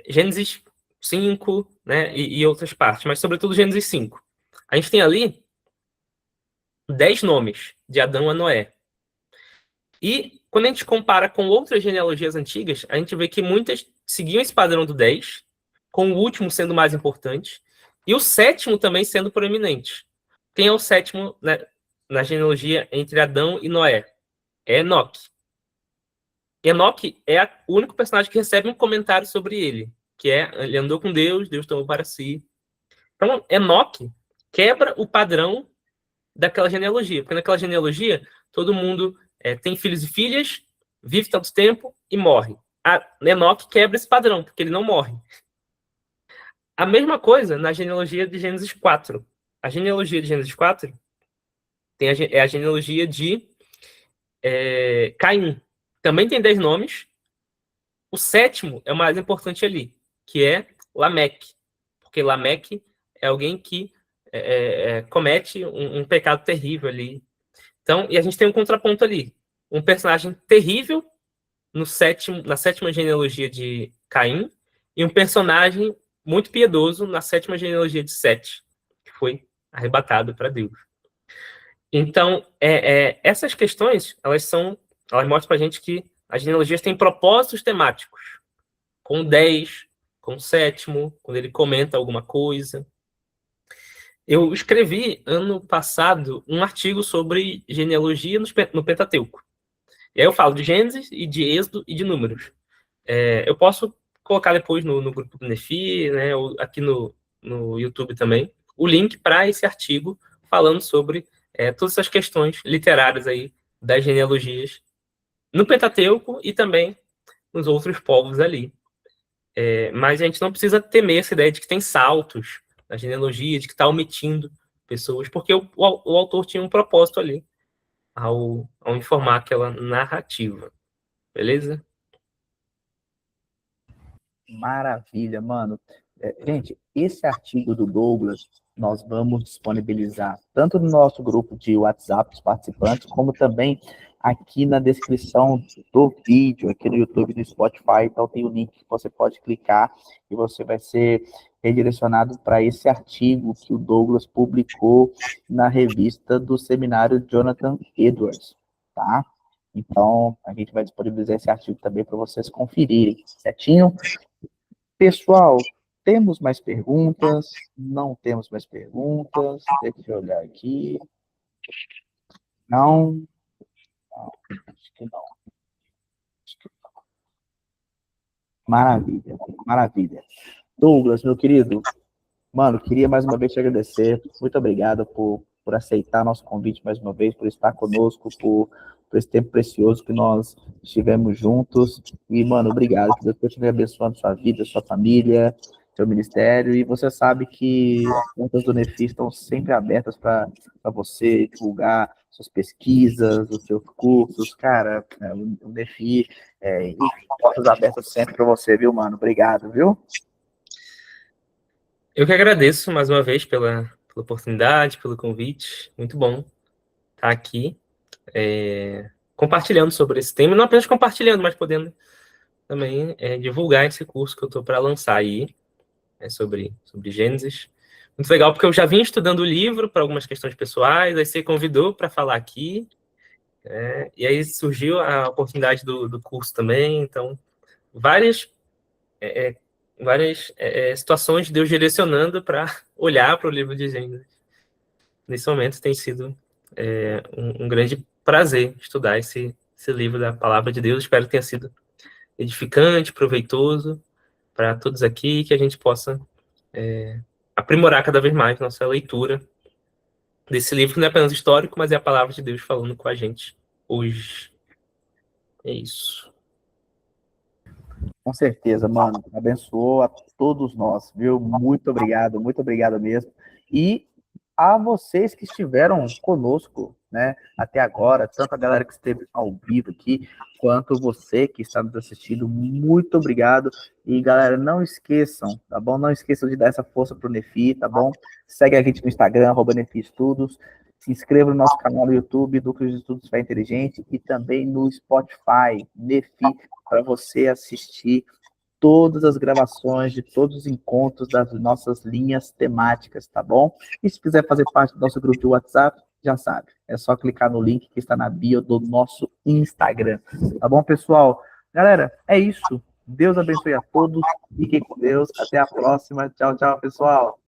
Gênesis 5, né, e outras partes, mas sobretudo Gênesis 5. A gente tem ali 10 nomes de Adão a Noé. E quando a gente compara com outras genealogias antigas, a gente vê que muitas seguiam esse padrão do 10, com o último sendo mais importante, e o 7º também sendo proeminente. Quem é o 7º, né, na genealogia entre Adão e Noé? É Enoque. Enoque é o único personagem que recebe um comentário sobre ele, que ele andou com Deus, Deus tomou para si. Então, Enoque quebra o padrão daquela genealogia, porque naquela genealogia todo mundo tem filhos e filhas, vive tanto tempo e morre. Enoque quebra esse padrão, porque ele não morre. A mesma coisa na genealogia de Gênesis 4. A genealogia de Gênesis 4 é a genealogia de Caim. Também tem 10 nomes. O 7º é o mais importante ali, que é Lameque. Porque Lameque é alguém que comete um pecado terrível ali. Então, e a gente tem um contraponto ali. Um personagem terrível na 7ª genealogia de Caim e um personagem muito piedoso na 7ª genealogia de Sete, que foi arrebatado para Deus. Então, essas questões, elas mostram para a gente que as genealogias têm propósitos temáticos. Com o 10, com o 7º, quando ele comenta alguma coisa. Eu escrevi, ano passado, um artigo sobre genealogia no Pentateuco. E aí eu falo de Gênesis, e de Êxodo e de Números. Eu posso colocar depois no grupo do Nefi, né, ou aqui no YouTube também, o link para esse artigo falando sobre todas essas questões literárias aí das genealogias no Pentateuco e também nos outros povos ali. Mas a gente não precisa temer essa ideia de que tem saltos na genealogia, de que está omitindo pessoas, porque o autor tinha um propósito ali ao informar aquela narrativa. Beleza? Maravilha, mano. Gente, esse artigo do Douglas nós vamos disponibilizar tanto no nosso grupo de WhatsApp dos participantes, como também aqui na descrição do vídeo, aqui no YouTube e no Spotify. Então tem o link que você pode clicar e você vai ser redirecionado para esse artigo que o Douglas publicou na revista do seminário Jonathan Edwards, tá? Então, a gente vai disponibilizar esse artigo também para vocês conferirem, certinho? Pessoal, temos mais perguntas? Não temos mais perguntas? Deixa eu olhar aqui. Não? Não, acho que não. Acho que não. Maravilha, maravilha. Douglas, meu querido, mano, queria mais uma vez te agradecer. Muito obrigado por aceitar nosso convite mais uma vez, por estar conosco, por esse tempo precioso que nós estivemos juntos. E, mano, obrigado. Que Deus continue abençoando sua vida, sua família, seu ministério. E você sabe que as portas do Nefi estão sempre abertas para você divulgar suas pesquisas, os seus cursos. Cara, o Nefi, portas abertas sempre para você, viu, mano? Obrigado, viu? Eu que agradeço mais uma vez pela oportunidade, pelo convite. Muito bom estar aqui compartilhando sobre esse tema. Não apenas compartilhando, mas podendo também divulgar esse curso que eu estou para lançar aí, sobre Gênesis. Muito legal, porque eu já vim estudando o livro para algumas questões pessoais, aí você convidou para falar aqui, e aí surgiu a oportunidade do curso também. Então, várias situações de Deus direcionando para olhar para o livro de Gênesis. Nesse momento tem sido um grande prazer estudar esse livro da Palavra de Deus. Espero que tenha sido edificante, proveitoso para todos aqui, que a gente possa aprimorar cada vez mais nossa leitura desse livro, que não é apenas histórico, mas é a Palavra de Deus falando com a gente hoje. É isso. Com certeza, mano. Abençoou a todos nós, viu? Muito obrigado mesmo. E a vocês que estiveram conosco, né, até agora, tanto a galera que esteve ao vivo aqui, quanto você que está nos assistindo, muito obrigado. E galera, não esqueçam, tá bom? Não esqueçam de dar essa força pro Nefi, tá bom? Segue a gente no Instagram, @Nefi Estudos. Se inscreva no nosso canal no YouTube, Núcleo de Estudos Fé Inteligente, e também no Spotify, Nefi, para você assistir todas as gravações de todos os encontros das nossas linhas temáticas, tá bom? E se quiser fazer parte do nosso grupo de WhatsApp, já sabe, é só clicar no link que está na bio do nosso Instagram, tá bom, pessoal? Galera, é isso. Deus abençoe a todos, fiquem com Deus, até a próxima. Tchau, tchau, pessoal.